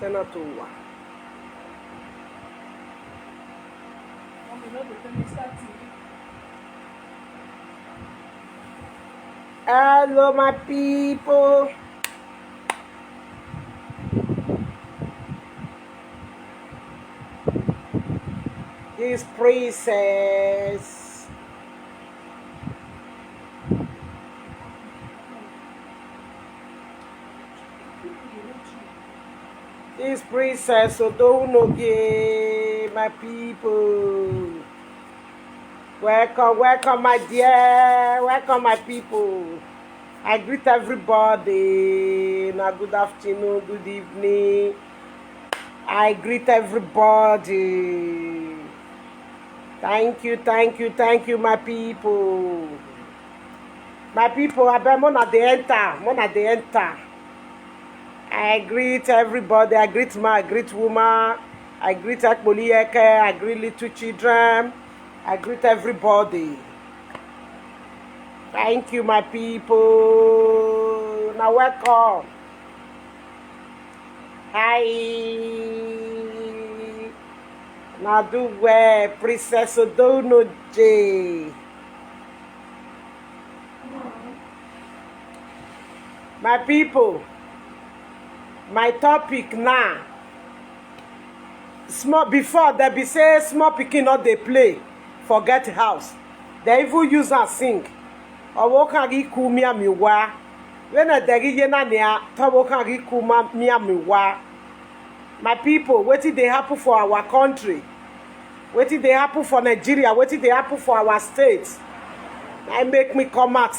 Senator. Hello, my people. This princess. This princess, so don't know, my people. Welcome, welcome, my dear. Welcome, my people. I greet everybody. Now, good afternoon, good evening. I greet everybody. Thank you, my people. My people, I bet Mona they enter. I greet everybody. I greet I greet woman. I greet Akpolieke. I greet little children. I greet everybody. Thank you, my people. Now welcome. Hi. Now do where Princess Odono J. My people. My topic now. Small before they be say small pikin not they play. Forget house. They even use and sing. Owokangi kumia miwa. When a degiyena nea, Tawokangi kuma mia miwa. My people, what did they happen for our country? What did they happen for Nigeria? What did they happen for our states? I make me come out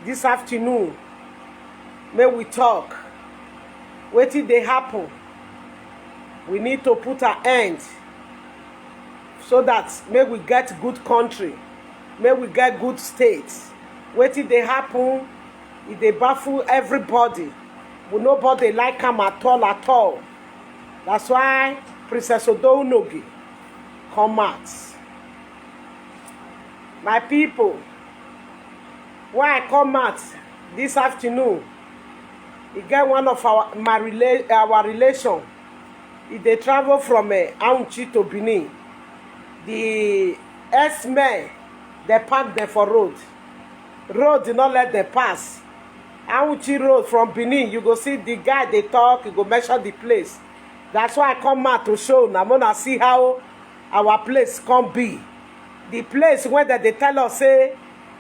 this afternoon. May we talk. What did they happen? We need to put an end so that may we get good country, may we get good states. What did they happen? If they baffle everybody, but nobody like them at all. That's why Princess Odonogi come out. My people, why I come out this afternoon? We get one of our relation. If they travel from Aunchi to Benin, the S-men, they park there for road. Road did not let them pass. Aunchi road from Benin, you go see the guy they talk, you go measure the place. That's why I come out to show. Now I'm gonna see how our place can be. The place where they tell us, say,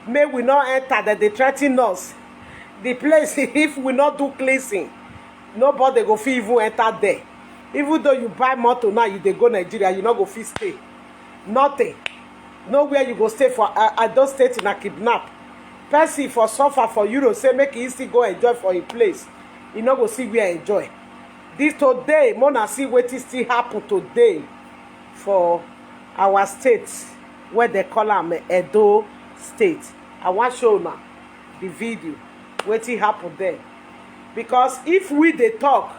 may we not enter, that they threaten us. The place, if we not do cleansing, nobody go fit even enter there. Even though you buy motor now, you dey go Nigeria, you not go fit stay. Nothing. Nowhere you go stay for. I don't stay in a kidnap. Person for suffer for Euro say make he still go enjoy for a place. You not go see where enjoy. This today, Mona see what is still happen today for our states where they call them Edo State. I want show now the video. What happened there, because if we dey talk,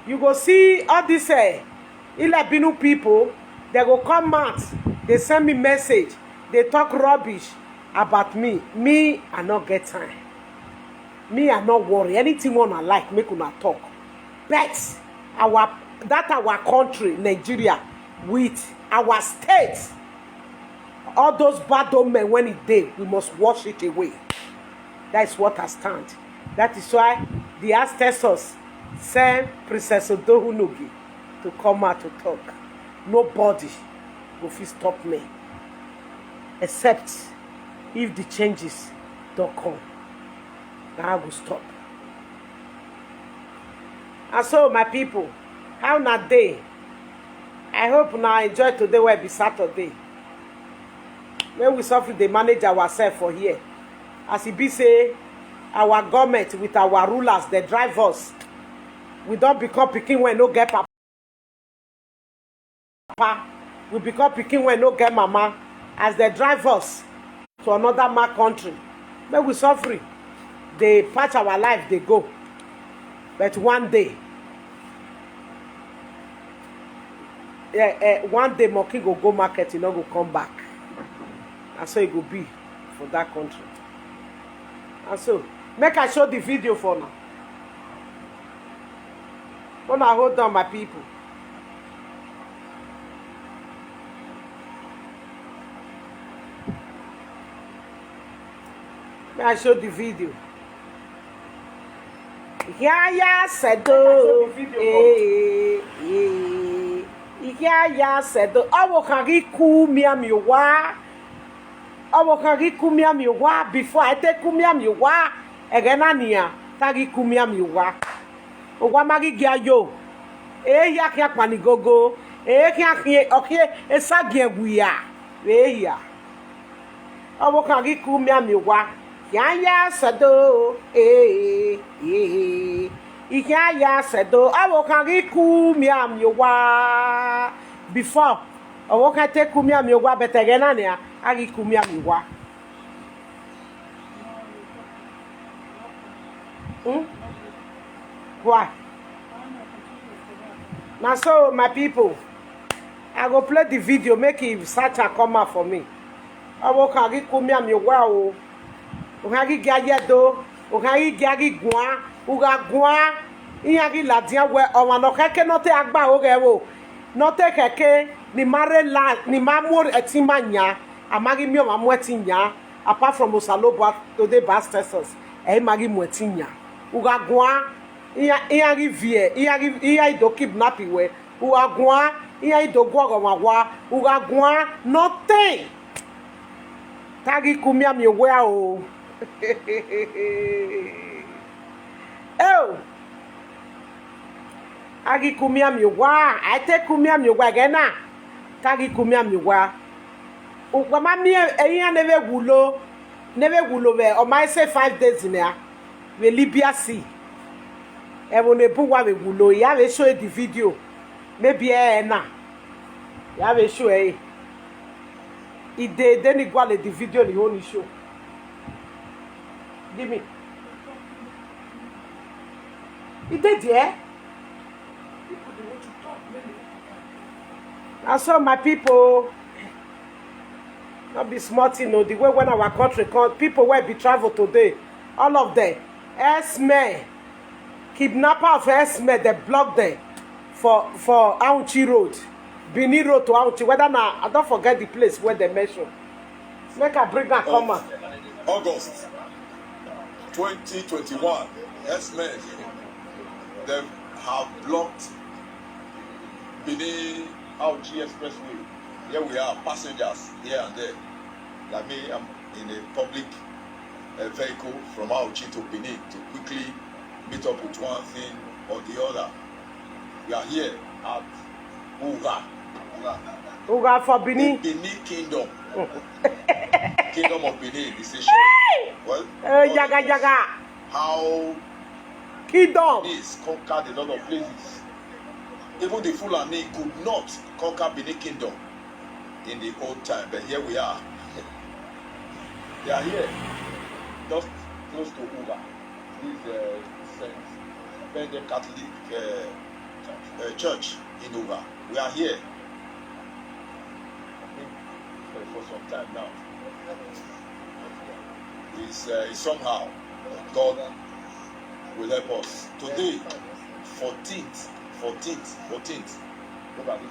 you go see all this Ilabinu people. They go come out, they send me message, they talk rubbish about me. I not get time. I not worry. Anything one I like, make una talk. But our country, Nigeria, with our state, all those bad men when it dey, we must wash it away. That is what I stand. That is why the ancestors sent Princess Odonogi to come out to talk. Nobody will stop me. Except if the changes don't come. Then I will stop. And so, my people, how na day? I hope now enjoy today will be Saturday. When we suffer, they manage ourselves for here. As it be say, our government with our rulers, they drive us. We don't become pikin when no get papa. We become pikin when no get mama. As they drive us to another country. When we suffer, they patch our life, they go. But one day, one day Moki go market, you know, go come back. And so it will be for that country. And so, make I show the video for now. Wanna hold on, my people. May I show the video? Yaya said, "Oh, Yaya said, oh, Kariku miamiwa. Oh, Kariku miamiwa. Before I take kumiamiwa, Egenania, Kariku miamiwa. Owamagi Gayo. Yakia Panigogo. Yakia, okay, a Sagiaguia. Yeah. Oh, Kariku miamiwa. Yaya sado Yaya sado awo kariku miam yowa before awo ka te kumiam yowa betegena ne agi kumiam yowa why now so my people I go play the video make it search and come out for me awo kariku miam yowa o Ohagi gayedo, ohagi gagi gwa, uga gwa, iyagi ladia we omano keke note agba ogewo. Note keke ni mare la ni mamur etimanya, amagi mi mamu etinya, apart from Osalobo to the bastesses, magi mu etinya. Uga gwa, iyagi vie, iyagi do kidnap we, uga gwa, iyagi do gwa wa, uga gwa, nothing. Tagi kumia mi we o. Oh, agi kumia miwa, ate kumia miwa gena, tagi kumia miwa. Ukama mi eya neve wulo we. O my say 5 days in there. We Libya see. E wone buwa we wulo. Ya we show the video. Maybe na. Ya we show Ide then igual the video ni only show. Give me. It did, yeah? I saw my people not be smart, you know, the way when our country people will be travel today. All of them. S-men. Kidnapper of S-men, they blocked them for Aunchi Road. Bini Road to Aunchi. Whether now, I don't forget the place where they mention. Make a bring a comma. August 2021, S-men, they have blocked Benin Auchi Expressway. Here we are, passengers here and there. Like me, I'm in a public vehicle from Auchi to Benin to quickly meet up with one thing or the other. We are here at Uga. Uga for Benin. Benin Kingdom. Kingdom of Benin is a show. Well, Jaga. How Kingdom Benin conquered a lot of places. Even the Fulani could not conquer Benin Kingdom in the old time, but here we are. They are here, just close to Uga. This Saint Benedict Catholic church in Uga. We are here. For some time now. Is somehow God will help us. Today, 14th. Look at it.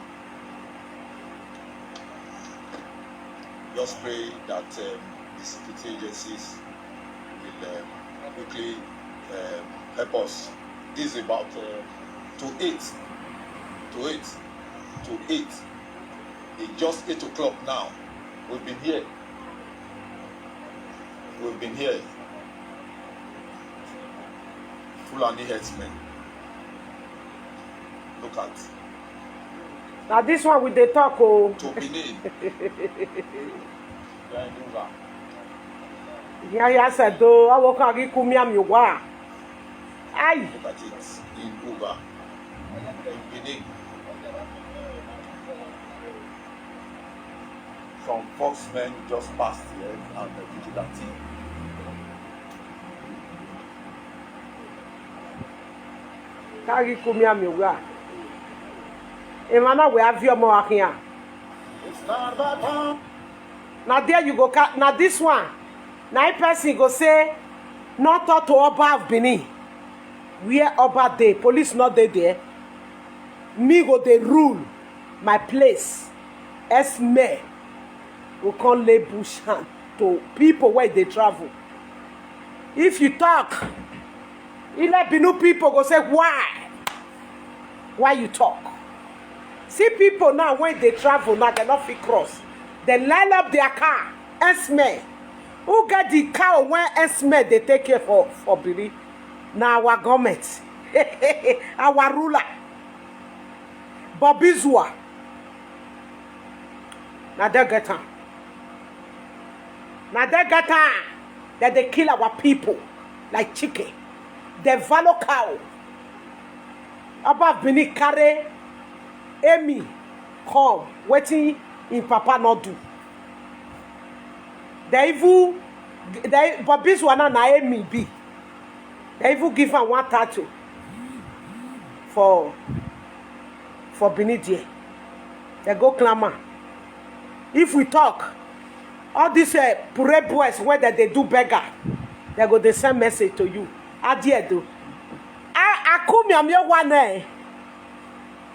Just pray that the security agencies will quickly help us. This is about to 8. It's just 8 o'clock now. We've been here. Fulani herdsmen. Look at. Now this one with the talk To Benin. Yeah, said though I walk agi kumia mi wa. Aye. Look at it in Uga. In Benin. Some foxmen just passed here and the vigilante. Agi kumia mi wa. Emana we have your more here. Now there you go. Now this one. Now person go say not talk to Oba of Benin. Where Oba dey? Police not there. me go dey rule my place. Esme we come lay bush hand to people where they travel. If you talk, Ile Binu people go say, why? Why you talk? See people now when they travel now, they not fit cross. They line up their car. Esme. Who get the car when Esme they take care for Biri? Now our government. Our ruler. Bobby Zua. Now they get her. Now they get her. That they kill our people like chicken. They value cow. Above Bini carry Amy come waiting in Papa not do. They even but this one na Amy be. They even give her one tattoo for Bini there. They go clamor. If we talk, all these pure boys whether they do beggar, they go they send message to you. Adie do. I come here one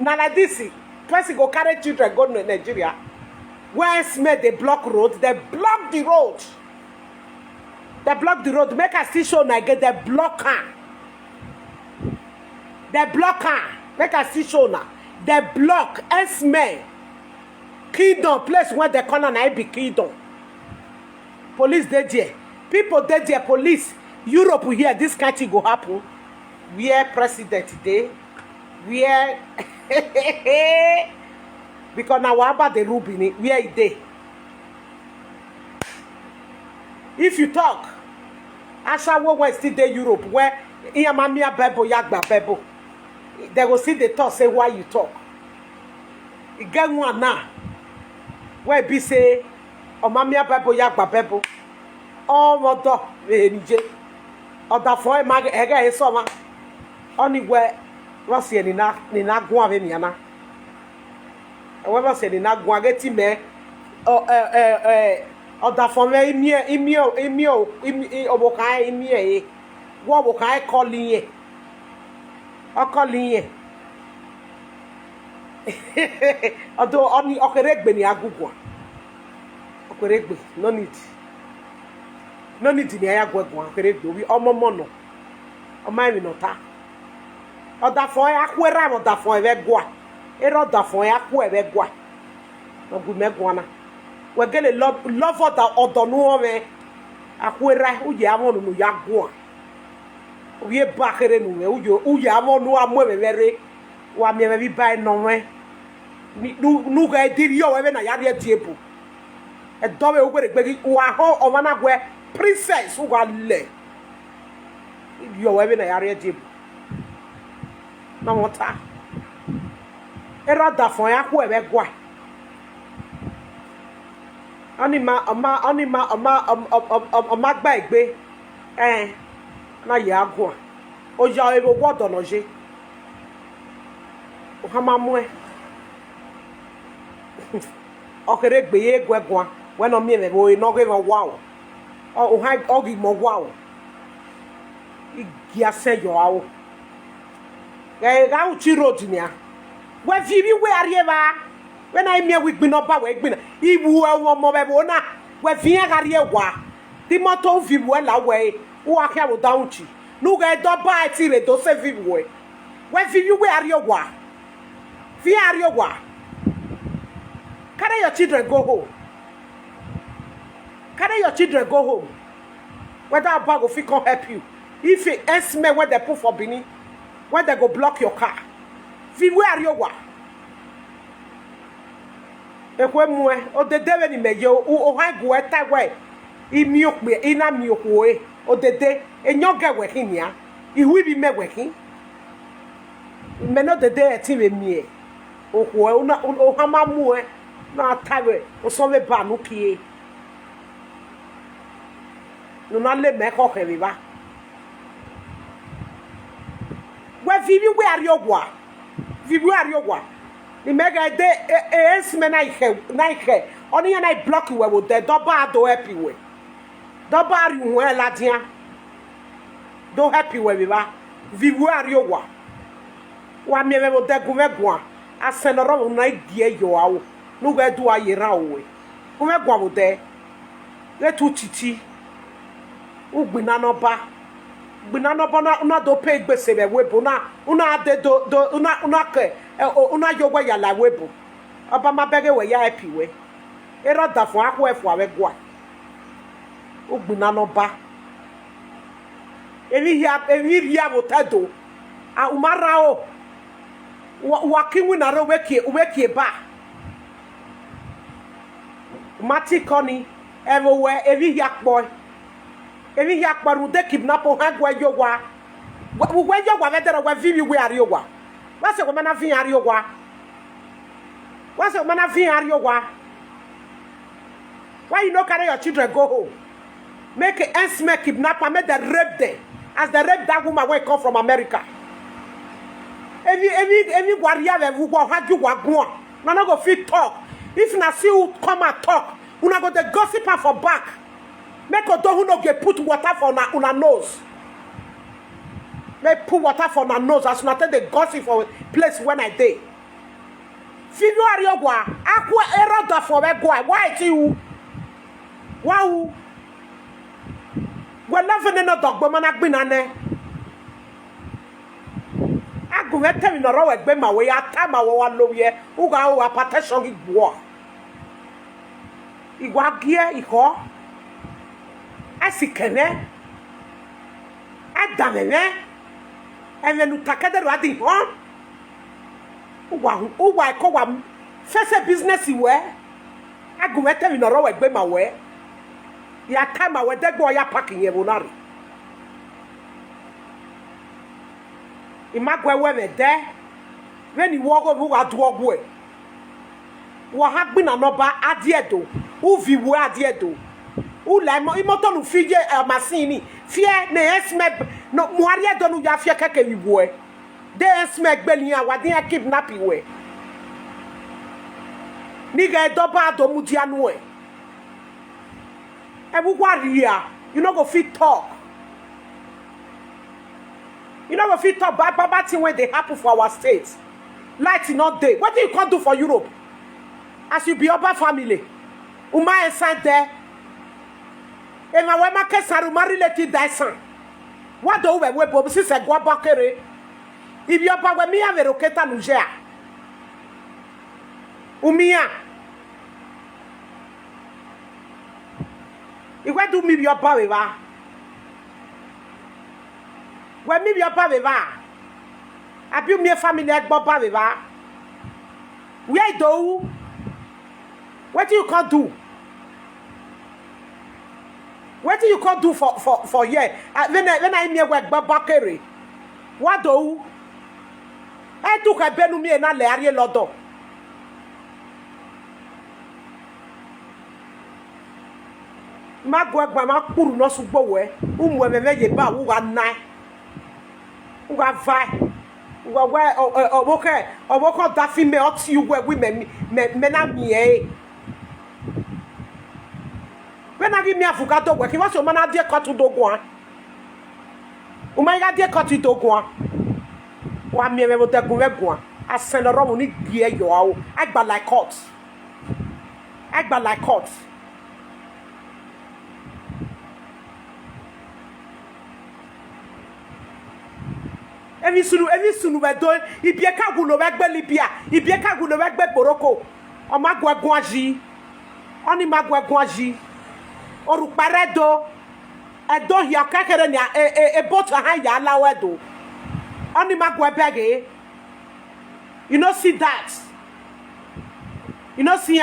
now like this. Person go carry children go to Nigeria. When Smith they block road, they block the road. They block the road. Make a station again. They block her. They block her. Make a station. They block Esme. Kingdom place where they corner na be kingdom. Police dey there. People dey there. Police. Europe here. This country go happen. Where president dey? Where? Because now what about the Rubini? Where is they? If you talk, Asha when still dey Europe, where Iyamamia Bebo Yagba Bebo, they will see the talk, say why you talk. You get one now, where be say, Omamia Bebo Yagba Bebo, oh what the NJ, or the four mag ega summer, only where was here in Nagua Veniana. However, said in Nagua get him there, or the former emio, Obokai, emia, what will I call ye? Or calling ye. Although only Okerek Beni Agua. Okerek, no need. No need in the Agua, Okerek, we almost or my minota. Or the foy aquera, or the foy vegua. Ero da fon ya ku ebe gwa no gu me gwana we gele love da odonu o me akwera uje amonu no ya gwa oye ba kere nu me uje amonu amu ebe bere wa me bi bai no we nu ga diri yo we na ya de tiepu e do we ogere gbe wa ho o ma na gwe princess u ga le yo we na ya de tiepu no mota era da fon ya ku ebe gwa anima gba igbe na ya gwa o ja ebo gwodo no je o ha ma mu o kere gbe ye gwe gwa we no mi me bo no ge mo wa o ha o gi mo wa o igi ase yo awo ga u chi road ni a we vivi we arriva when I me we gbin oba we gbin ibu won mo be bo na we via gare wa di moto vivu la we wo akia wo down chi nu ga do ba ti re do se vivu we vivi we arriva via arriva carry your children go home carry your children go home whether bag go fit come help you if it esme when they put for Bini when they go block your car vivu arriva ekwe mwe o dede ni meje o ha gu eta we imi okpe ina mi okwe o dede enyoga we hinia ihu bi me we hin me no dede eti we mi okwe o ha ma mu na tawe o so we ba no kie no na le me ko ke ba we vivi we ari ogwa ni mega de esme na ike oni na block we wo de do ba do happy we do ba ri hu e ladia do happy we ba vivu ari ogwa Wa mi me de gu me gwa. Asenoro na die yo awo. No go do ayera owe. Gu me gwa wo de. Le tu titi. Ugbina no ba. Gbina no ba na do pay gbese be webo na una de do una ke una yo gwa ya la webo. Oba ma bege we ya happy we. Era da fun akwo efo awe gwa. Ugbina no ba. Evi ya botedo. A umarao. Wakimu na ro weki ba. Mati koni everywhere evi ya boy. Evi ya paru de kidnap o hagwa yogwa. We yogwa vedero we vivi we ari yogwa. Wase ko mana fin ari yogwa. Wase ko mana fin ari yogwa. Why you no carry your children go home? Make an ensme kidnapper, make the rape them. As the rape that woman when come from America. Any warrior who go have you go. No go fit talk. If na see who come and talk, una go the gossip her for back. Make a do who no get put water for una nose. Make put water for una nose as una take the gossip for place when I dey. Fidu ariogwa, akwa eroda for we go. Why it you? Wow. We love no dog, but man, I've been on there. I go and tell you, no, I go my way. I time I want to know who got a partition in war. You walk here, you go. I see Kene. I done it. And then you take the riding home. Who I call one first business you wear. I go and tell you, no, I go my way. Ya time we de go ya packing ye bonari. Imagwe we me de. When you walk over at walk way. Wa ha gbe na no ba adiedo. U vi we adiedo. U la mo imoto nu fije machine. Fie na esme no mo adiedo nu ya fie keke wi we. De esme gbeli an wa de kidnap we. Ni ga do ba do mu dia nu e. You know go fit talk. You know go fit talk bad thing when they happen for our state. Light not day. What do you can do for Europe? As you be over family. Uma inside there. And my woman can say my relative die. What do we bob since I go back here? If you are me have a roketa nujea. Umia. Iwe do mi bi oba we ba. We mi bi oba we ba. Abi mi family egbo ba we ba. Where do? What do you can do? What do you can do for here? When I me we egbo ba kere. What do? E tu ka benu mi na le ari lodo. Magwa ma kuru no sugbo we umwe me ye ba wo wa nine wo wa vai wo wa oboko da fi me oti you we me na mi e when I give me avocado we ki wa so mana de kotu dogun o ma ga de kotu dogun wa mi me bo te gun we gun asenoro mo ni die yo awo agba like hot Every sunu we do ibieka gulo we gbe Libya ibieka gulo we gbe Morocco o magwa gwanji oni magwa gwanji oru paredo edo ya kakere ni boat han ya lawe do oni magwa bege you know see that you know see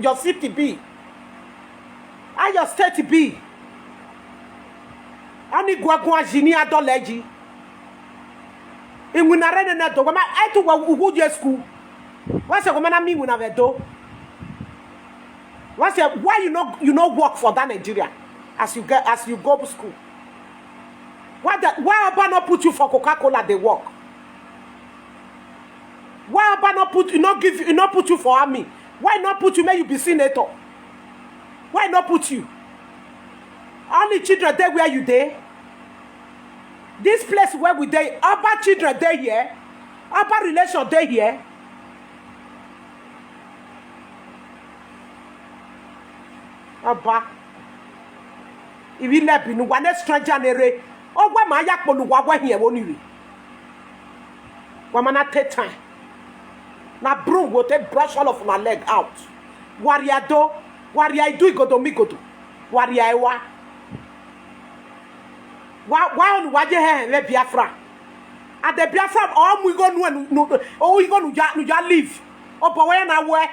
your city be your state be Ani gwagwa jini adoleji. Ingunare na do. I to Uhuje school. What's a woman me when I do? What's why you know work for that Nigeria as you go to school? Why Oba not put you for Coca-Cola they work? Why Oba not put not put you for army? Why not put you may you be senator? Why not put you? Only children there where you there? This place where we dey, Oba children dey here, Oba relation dey here. Oba. If you let me know, one stranger nere. Ogwa ma ya polu wa here woni. Wamana take time. Na broom will take brush all of my leg out. Warrior do, warrior do igodo mi godo. Warrior wa. Wa on waje he le Biafra. At the Biafra all we go no oh we go no ja leave. Opo we na we.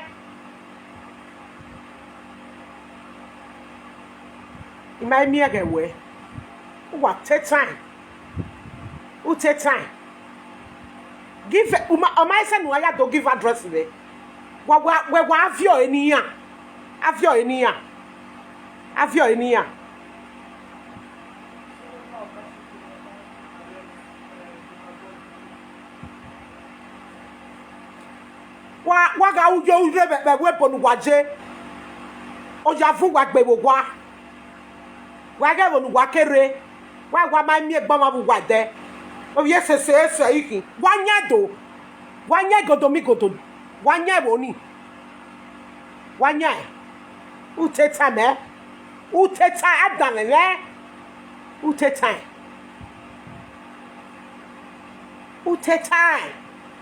Imai mi again we. What take time? Who take time? Give my son why I don't give address today. What have you in here? Have you in here? Have you in here? What ga ujo be weapon waje. Oja fu wa gbe wa. Wa ga wonu wa kere. Wa ma mi egbo ma bu wa de. Oh yes, iki. Wanya do. Wanya godomi godo. Wanya boni. Wanya. Uteta me. Uteta adane me. Uteta. Uteta.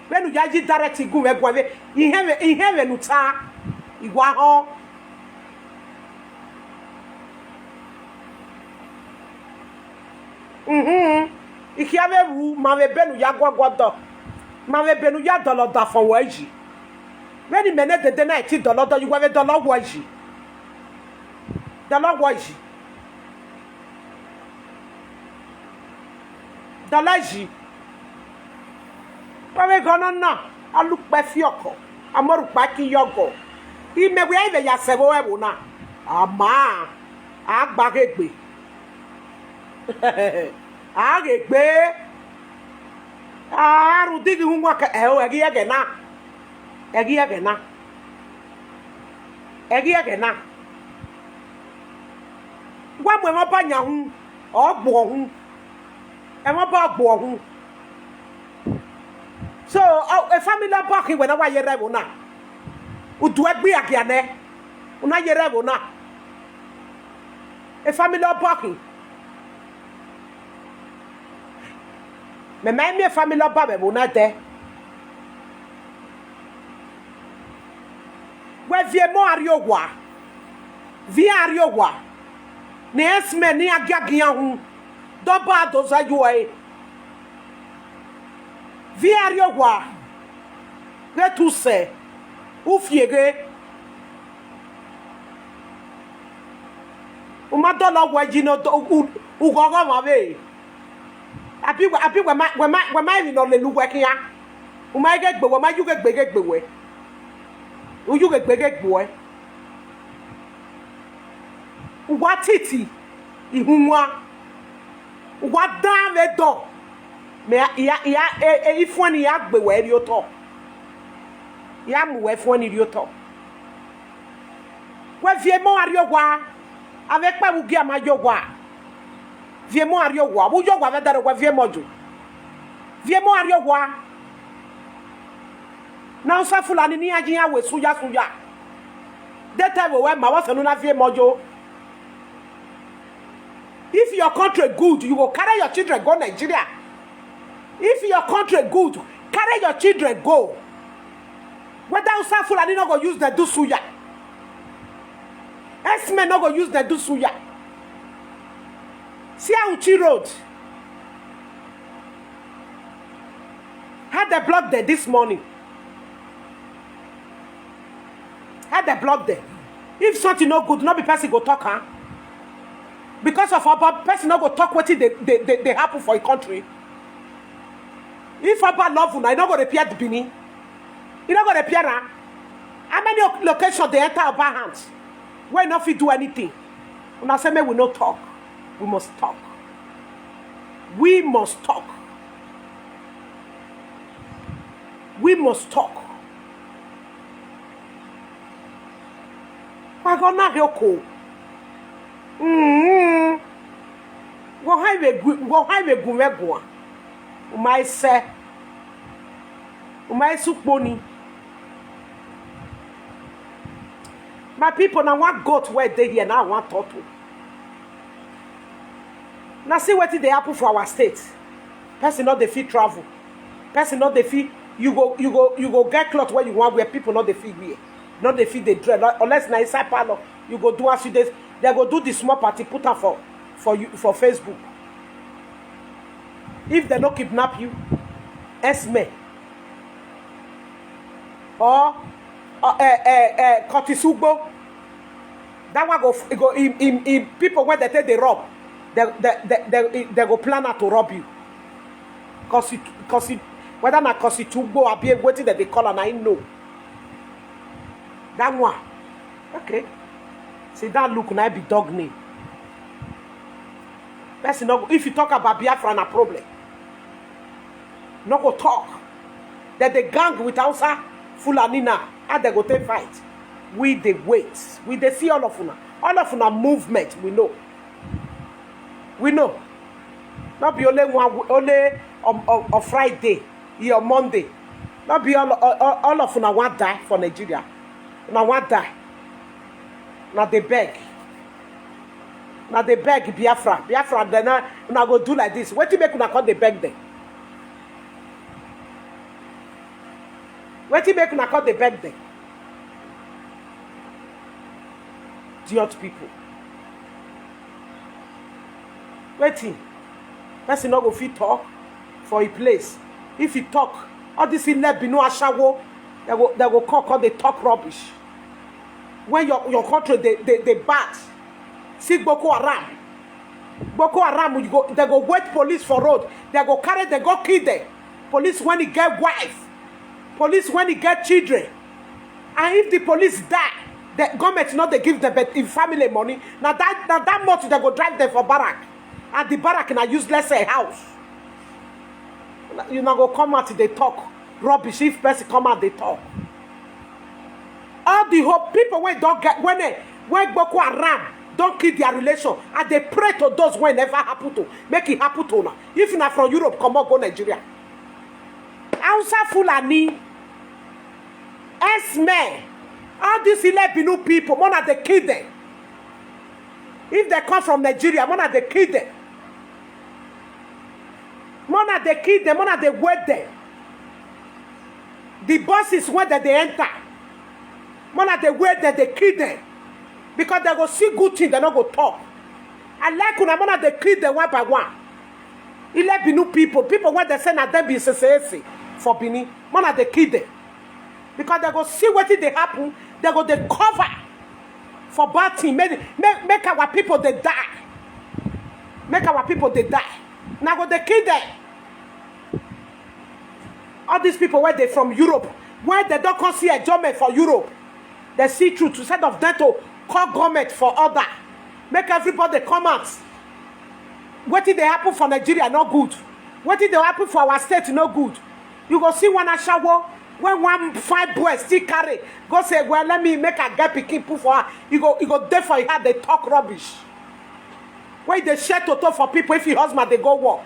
When you jaji direct igu me gwa me. Iheme nuta. Igwa ho. Ikiave wu mave benu ya gwagwado mave benu ya dollar da for waji many mene de na $80 you have dollar waji dollar ji pawe gono na alupe fioko amoru paki yogo imewe ebe ya sebo ebu na ama agbagegbe agegbe aru digi hunwa ka egi agena gwa mo ba nya hu ogbo hu e mo ba gbo hu so a family back when I yere bo na udu egbe agiane una yere bo na a family back me my family ba be bo na de we vie mo ariogwa ne esme ni agiagia hu do ba do za yuai vie ariogwa we tu se ufiege umado lo waji no ugogo ma be abi we ma no le lu wekia umai ge gbe we ma yu ge gbe we uyu ge gbe we uwa titi ihunwa uwa dan le do me ya ifoni ya gbe we ri oto ya mu we foni ri oto we vie mo ari ogwa avec pa bugi ama yogwa vie mo ari ogwa bu yogwa ve dare kwa vie mojo vie mo ari ogwa na usa fulani ni ajin awe suya that time we ma wa sanu na vie mojo. If your country good, you will carry your children go Nigeria. If your country good, carry your children go. Whether Usa Fulani not go use the do suya. S-men not go use the do suya. See how Uchi Road had the block there this morning. Had the block there. If something not good, not be person go talk, huh? Because of our person not go talk what they happen for a country. If about love you, I not go repair the Bini. You not go repair her. How many locations they enter our hands? Why not fit do anything? When I say me we not talk. We must talk. We must talk. We must talk. We're gonna go. Wo have gumegwa. Umai se. Umai suponi. My people now want goat where they here now want turtle. Now see what they happen for our state. Person not the fee travel. Person not the fee. You go get cloth where you want where people not the fee wear. Not the fee they dread. Unless na inside parlor, you go do as you days. They go do the small party put up for Facebook. If they don't kidnap you, Esme or Kotisugbo, that one go in people when they take the rob, they go plan out to rob you. Cause whether na Kotisugbo or be waiting that they call and I know. That one, okay. See that look now be dog name. Person no, if you talk about Biafra na problem. No go talk. That the gang with Hausa Fulani now, and they go take fight. We the wait. We they see all of una movement. We know. We know. Not be only on Friday, or Monday. Not be all of una want die for Nigeria. Una want die. Now they beg. Now they beg Biafra. Biafra then now go do like this. What you make una call they beg them? What you make una call they beg them? Idiot people. Waiting. Person not go fit talk for a place. If he talk, all this in there be no ashawo. They go call they talk rubbish. When your country they bad. See Boko Haram. Boko Haram, they go wait police for road. They go carry, they go kill them. Police when he get wife. Police when he get children. And if the police die, the government not they give them family money. Now that much they go drive them for barrack. And the barrack in a useless house. You not go come out they talk rubbish. If person come out they talk. All the hope people when don't get when Boko Haram don't kill their relation and they pray to those when never happen to make it happen to now. If not from Europe, come on go Nigeria. Hausa Fulani, Esme, all these 11 new people, one of the kill them. If they come from Nigeria, one of the kill them. One of the kill them, one of the wait them. The buses where they enter. One of the way that they kill them. Because they go see good things, they not go talk. I like when one of the kill them one by one. 11 new people when they send at them be CCAC for Bini, one of the kill them. Because they go see what they happen, they go they cover for bad thing. Make our people they die. Make our people they die. Now go they kill them. All these people where they from Europe, where they don't come see a job for Europe. They see through to instead of them to call government for order. Make everybody come out. What did they happen for Nigeria? No good. What did they happen for our state? No good. You go see one shower when one 5 boys still carry. Go say, well, let me make a gap picking put for her. You go there for her, they talk rubbish. Why they share toto for people if your husband they go work.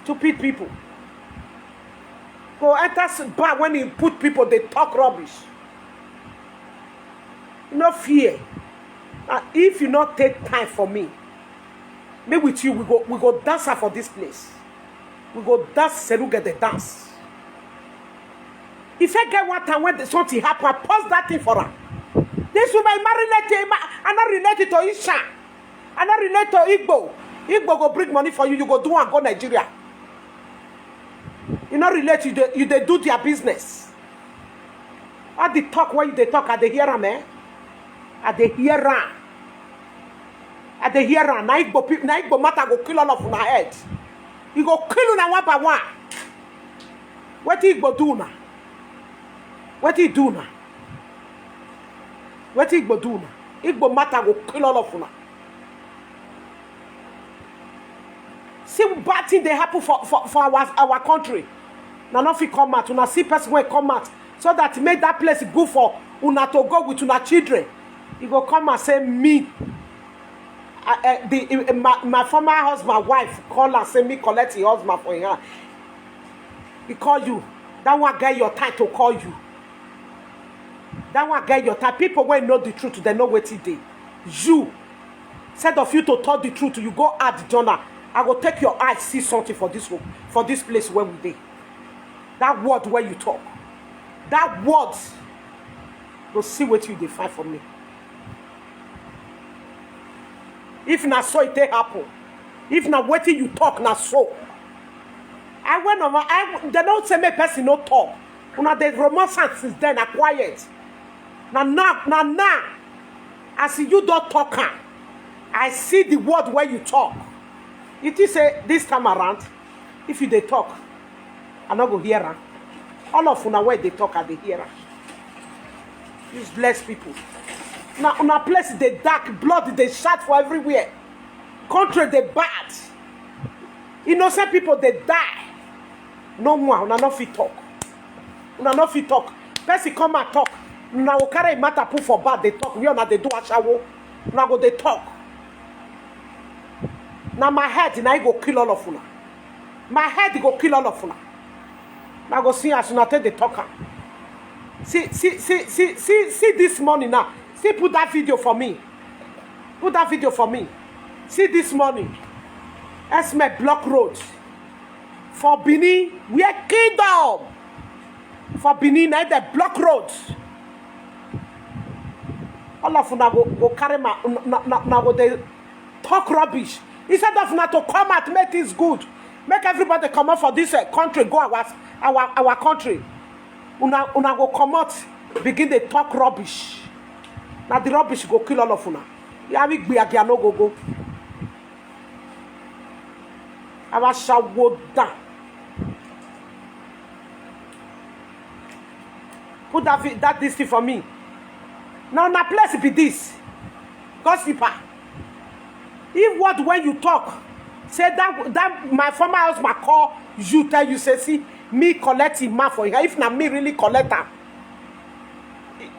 Stupid people. Go enter bar when you put people, they talk rubbish. No fear. If you not take time for me with you, we go dance for this place. We go dance, Seruga the dance. If I get one time when something happen, pause that thing for her. This woman I'm not related to Isha. I'm not related to Igbo. Igbo go bring money for you, you go do and go Nigeria. You not relate, you they do their business. All the talk when they talk, at the hear am, eh? At the hear am. At the hear am. Na Igbo matter go kill all of una head. You go kill una one by one. What Igbo do now? What he do now? What Igbo do now? Igbo matter go kill all of una. See bad thing they happen for our country. Now nothing come out. Una see person when come out so that make that place good for una to go with una children. You go come and say me. My former husband wife call and say me collect your husband for her. He call you. That one get your time to call you. That one get your time. People when know the truth, they know what it is. You, instead of you to tell the truth, you go add the journal. I go take your eyes see something for this place where we dey. That word where you talk. That word go see what you define for me. If na so it happen. If na wetin you talk na so. I went over. They don't say me person no talk. Una the romance since then are quiet. Now. As you don't talk, I see the word where you talk. It is say this time around, if you they talk, I not go hear her. All of una where they talk, I they hear her. Useless people. Now, una place the dark blood, they shout for everywhere. Country they bad. Innocent people they die. No more, una not fit talk. Una not fit talk. Person come and talk. Una will carry matter put for bad. They talk. We are not they do a shower. Una go they talk. Now my head, now I go kill all of una. My head go kill all of una. Now go see as una take the talker. See this morning now. See, put that video for me. Put that video for me. See this morning. Esme block road. For Benin, we are kingdom. For Benin, now the block road. All of them go carry my now go they talk rubbish. Instead of now to come out, make things good. Make everybody come out for this country, go our country. Una go come out, begin to talk rubbish. Now the rubbish go kill all of una. Ya big be again no go. I was show down. Put that this thing for me. Now na place be this. Gossiper. If what when you talk, say that my former husband call you tell you say see me collect him man for her. If na me really collect her.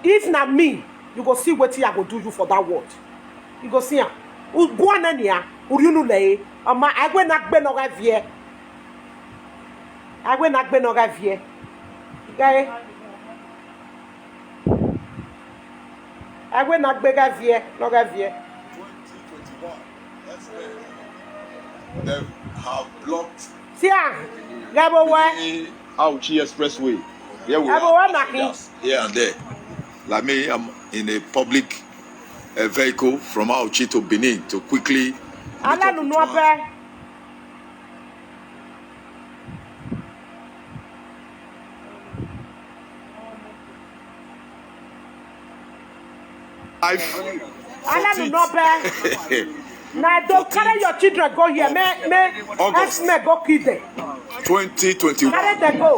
If na me. You go see what I go do you for that word. You go see her. Go on ania. Uriunu lei. Ama agwe nakbe no gavie. Agwe nakbe no gavie. Okay. Agwe nakbe gavie no gavie. 2021. That's it. They have blocked. See her. Gabo where? Auchi Expressway. Here we are. Here and there. Like me, I'm in a public vehicle from Auchi to Benin to quickly. Allah no know. Allah no know. Now don't carry your children go here. Me go kill them. 2021.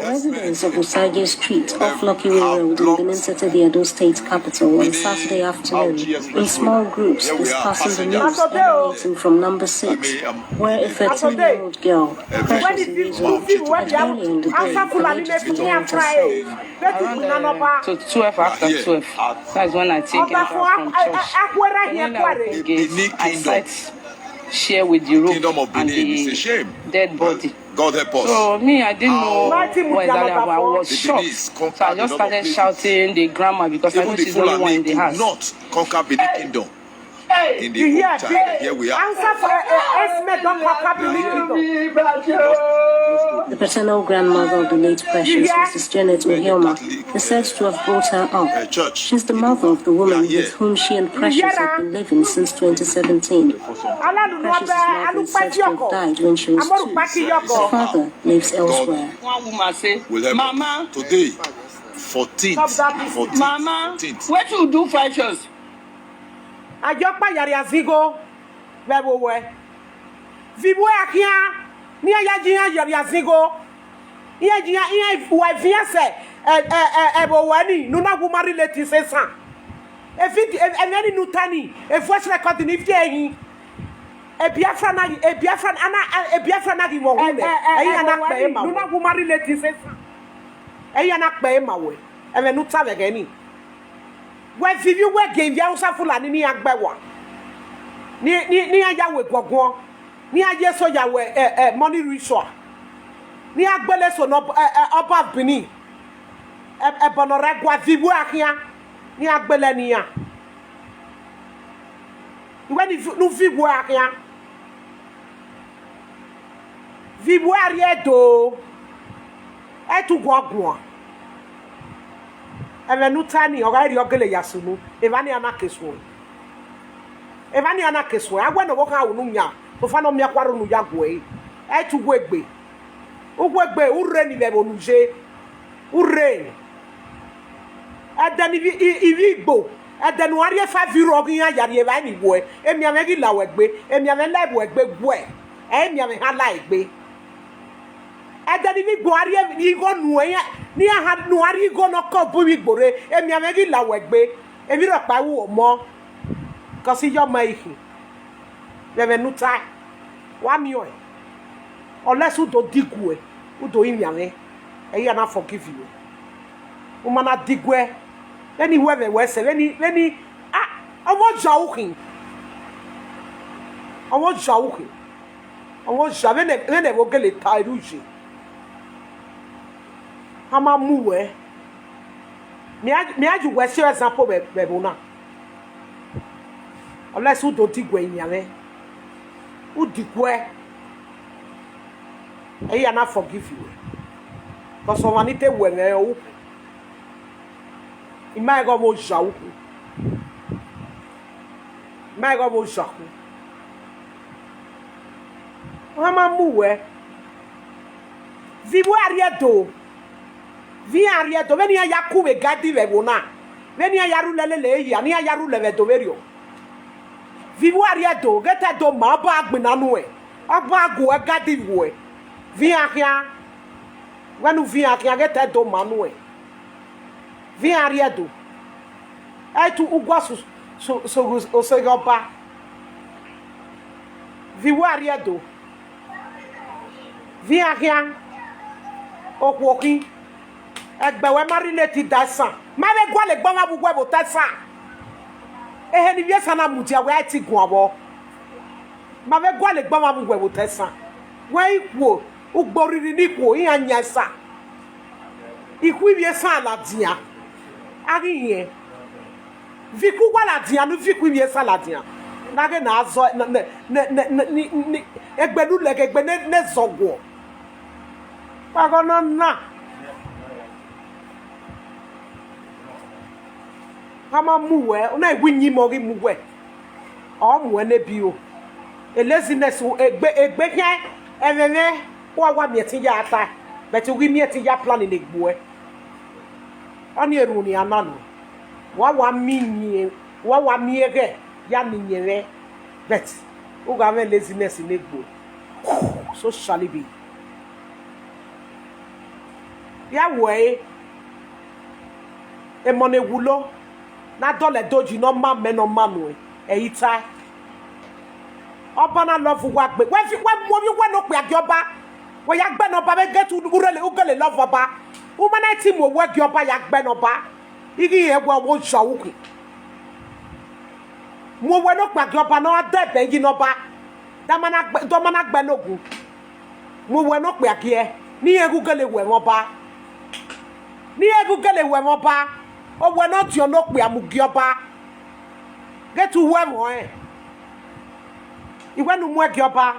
Residents of Osage Street off Lucky Way Road in Benin City, the Edo State capital, on Saturday afternoon, in small groups discussing the news emanating from number 6, where a 13-year-old girl, Precious Iwezu, early in the day, allegedly drowned herself. So 12 after 12, that's when I take it out from church. I sight share with the rope and the dead body. God help us. So me, I didn't know what exactly happened. I was shocked. So I just started shouting the grandma because I know she's the only one in the house. Not conquer Benin Kingdom. In the old time, here we are. The paternal grandmother of the late Precious, Mrs. Janet Ohioma, is said to have brought her up. She's the mother of the woman with whom she and Precious have been living since 2017. Precious' mother is said to have died when she was 2. Her father lives elsewhere. One woman say, Mama, today, 14th. Mama, what you do, Precious? Ajokpa yari azigo wewe vibwe akia ni ayajiya yari azigo iyajiya wa fiance wani nuna guma relate sesan efiti enani nutani voice record ni fie Biafra na di wo hule eya na pe ma nuna guma relate sesan eya na pe ma we eve nuta vegeni we vivi we game ya usa fulani ni agbewa ni aya we gogon ni aye so ya we money ritual ni agbele so no oba Benin bonore gwa vivu akia ni agbele ni ya we ni nu vivu akia vivu ariedo etu gogon evenu tani oga ri ogele yasunu evani anakeso agwa no boka unu nya to fa no mia kwaro nu yagwe etu gwegbe ure ni bebo nuje ure adani ivi igbo adanu ari fa viro ogin yari eva ni wo emi amegi lawo egbe emi ame laibo egbe gwe emi ame ha laigbe adani vi gbo ari igo nu eyan ni aha nu ari igo no ko bu igbore emi amegi lawo egbe emi ro pa wo mo ko si yo ma ihi bebe nuta wa mi o unless you do digwe you do imi ame e ya na forgive you umana digwe leni wewe wese leni owo jawukin owo javene wo gele tairuji ama muwe mi aju we se example be bona unless you do digwe imi ame u digwe e ya na forgive you because of anite wenge o imai go mo jawu mai go mo jawu ama muwe vivu ariedo veni ya kube gadi we bona veni ya rulele ya ni ya rulele do verio vivu ariedo gete do ma ba agbinanu e aba agu e gadi we via kia wenu via kia gete do manue via riedo aitu ugwa so osegoba viwa riedo via kia okwoki egbewe marinate dasa ma be gwa le gba ma bugwe bo tesa ehe ni biesa na mutia we ati gun abo ma be gwa le gba ma bugwe bo tesa we ikwo ugboriri ni ikwo iya nyasa ikwu biesa la dia ari yen viku gwa la dia no viku biesa la dia na ge na azo ni egbelu lege egbe ne zogwo pagono na kama muwe una igwinyi mo gi muwe o muwe ne bi o laziness egbe ke ememe wa mieti ya ata but we mieti ya plan in egbo oni eru ni ananu wa miege ya minyere but o ga me laziness in egbo so shall it be ya we e mo ne wulo na dole doji no ma me no manu e ita oba na love wa gbe we mo bi we no pe agi oba we ya gbe no ba be get urele ugele love oba woman team wo we agi oba ya gbe no ba igi ye wo jawuku mo we no pe agi oba no ade be yi no ba do mana gbe nogun mo we no pe agi e ni egugele we won ba ni egugele we won ba o we no ti ono pe amugi oba get to we mo iwe nu mu egi oba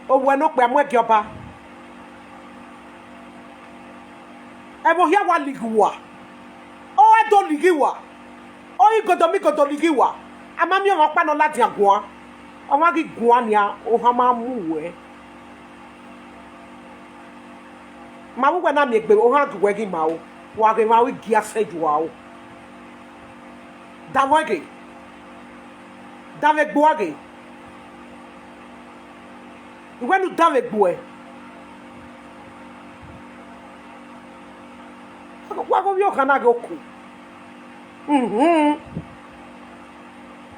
o we no pe amu egi oba e bo hia wa liguwa o edo ligiwa o igodo ligiwa amami o pa no lati agun o ma gi gun ania o ha ma mu we ma wo na mi egbe o ha du we gi ma o wa ge ma wi gi aseju wa o Davege Davegboage when you Davegboe what go you can go ku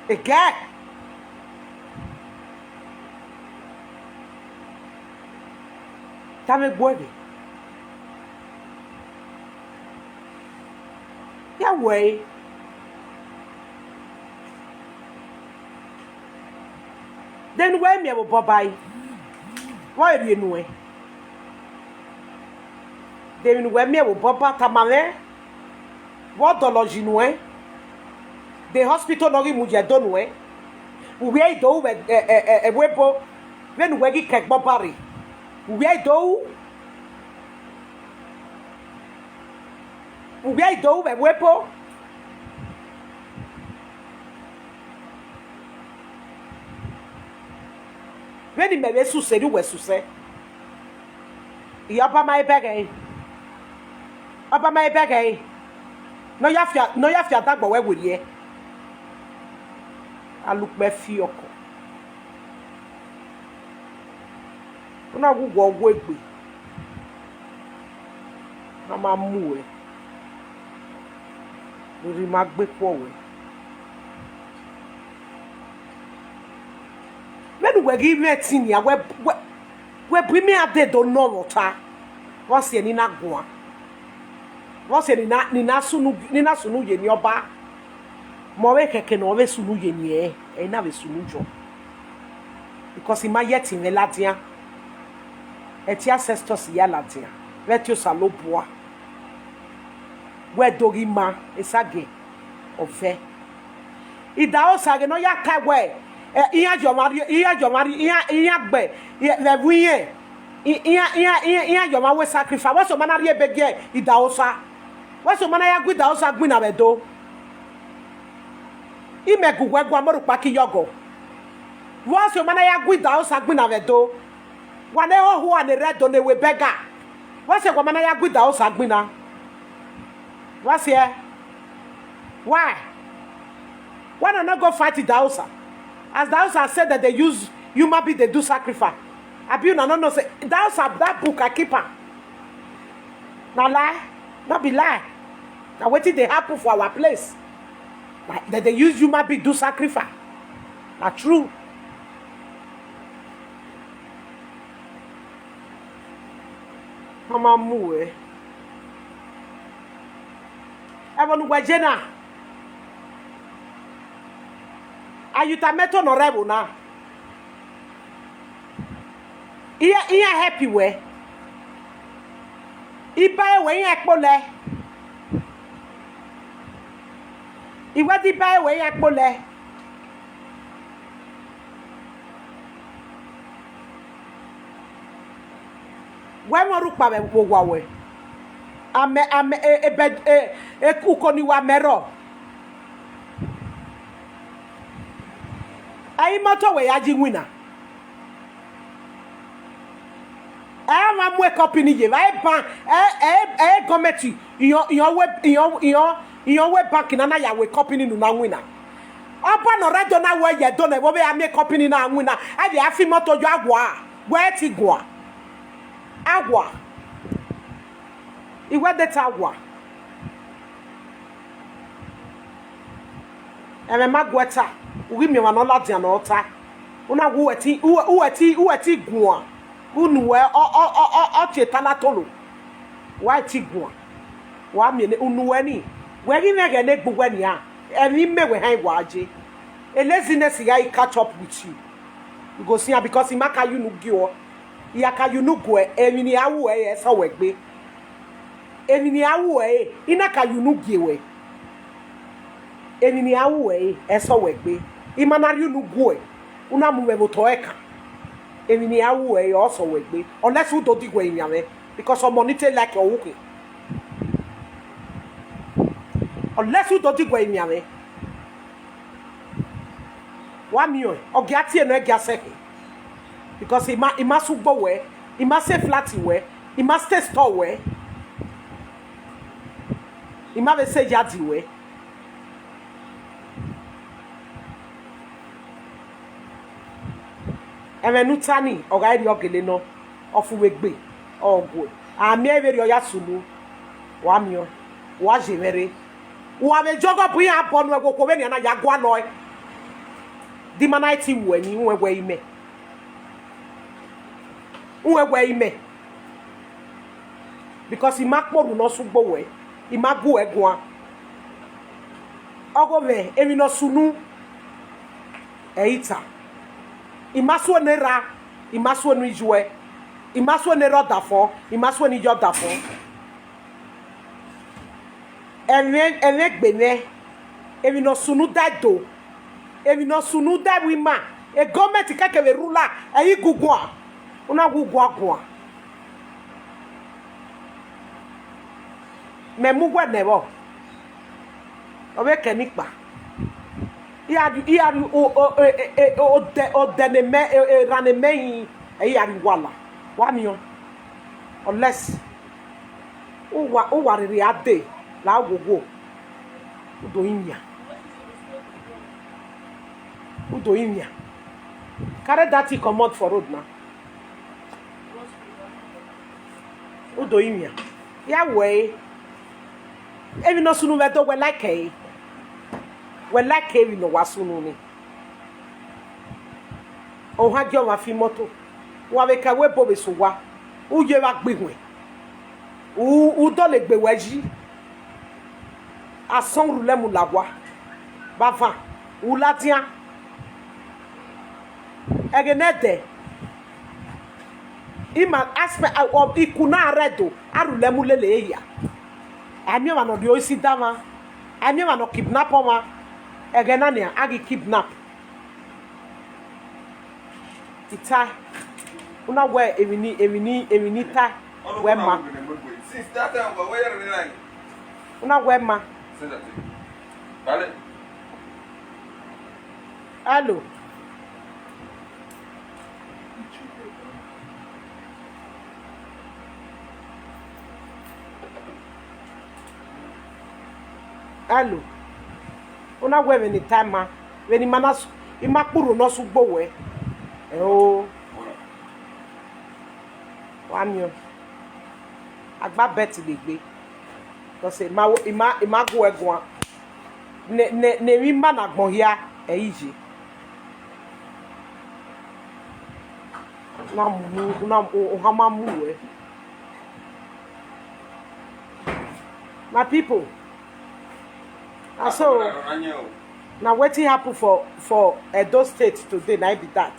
again Davegboage Ya way. Then where me abo bye. Why do you know? Then where me abo baba tamale. What dollars you know? The hospital no gi muje don we. We do e webo when we gi kek bobari. We do e webo. When the me su se we su se. Yapa my bag. Apa my bag. No yafia dagbo we wuri. I look me fioko. Una go wegbe. Na ma mu e. Lori ma gbe po we. When we give me tin ya we bring me ade do no water. Wọ́n se ni na goa. Wọ́n se ni na sunu ye ni oba. Mo we keke no we sunu ye ni e na we sunu jo. Because ima yet in Latia. Eti ancestors ya Latia. Let you saloboa. We dogi ma esage ofe. Ida o sage no ya ka we. Iya jomari iya gbe le wiye. Iya joma we sacrifice. What's your manner ye bege ida o sa. What's your manner ya gwi da o sa gwi na be do. Ime gugwe gwa moru paki yogo. What's your manner ya gwi da o sa gwi na be do. Wane ho ho ane redo ne we bega. What's your manner ya gwi da o sa gwi na. What's here? Why? Why don't I go fight the Dausa? As Dausa said that they use human being, they do sacrifice. Abiu no say Dausa that book I keep her. Now lie, not be lie. Now what did they happen for our place? Like, that they use human being do sacrifice. Not true. Mama mue. Everyone wajena. Ayuta meto no rebo na. Iya happy we. Iba we yin ekpole. Iwa di ba we yin ekpole. We mo ru pa be wo wa we. Ame ukoni wa mero. Ai moto we yaji winner. Ma mwe company je vai ban committee your web bank na ya we company nu na winner. Oba no radio na we ye don e wo be am company na winner. I dey afi moto jo agwa. We ti gwa. Agwa. Iwe deta agwa. Eme magweta. Ugi mi wa no ladi na ota. Una wo eti gwa. Unu we o chetala tolo. Wa ti gwa. Wa mi ne unu we ni. We gi me ge ne gbugwa ni a. Emi me we han wa aje. A laziness ya catch up with you. You go see her because imaka you no gi o. Iyaka you no go emi ni awu e so we gbe. Emi ni awu e inaka you no gi we. Emi ni awu e so we gbe. Imana you no go e. Una mu we moto eka. Emi ni awu e also we gbe. Unless you don't dig we imi because some monitor like your working. Unless you don't dig we imi One million or get here no get second. Because he must go where, he must say flat where, he must stay store where, he must say yadi where. And when you tani or guide your geleno of wegbe or good. I may very yasulu. 1 million. Was it very? Who have a jog up we up on go when you're not yaguanoy. The manite when you were way me. Way me. Because he mark more no subo way. He mark go egua. ogove emi no sunu eita imaso nera imaso no ijwe imaso nera dafo imaso ni jo dafo ene gbene emi no sunu dado emi no sunu da wima e government kake be rula eyi gugwa una gugwa gwa me mugwa nebo obe kenikpa iya o deneme raneme eyi ari wala wa mi on unless o wariri ade la gogo udo inya carry that thing comot for road now udo inya ya we ebi no sunu wedo we like we no wasunu ni o ha jo wa fi moto wa be ka we bo be so wa u ye wa gbehun u do le gbe waji asan rule mu lawa bava u latia egenede ima aspect of ikuna redo arule mu lele ya ami ma no di o si dama ami ma no kidnap ma egena ne agi kidnap ita una we emini ta we ma since that time where are you like una we ma say that vale hello hello una we any time ma when imana imakpuru no sugbo we o wa mi o agba bet le gbe because ima go egun ne mi ma na gbon hia eyije na o ha ma mu we my people. And so now wetin happen for Edo State today na be that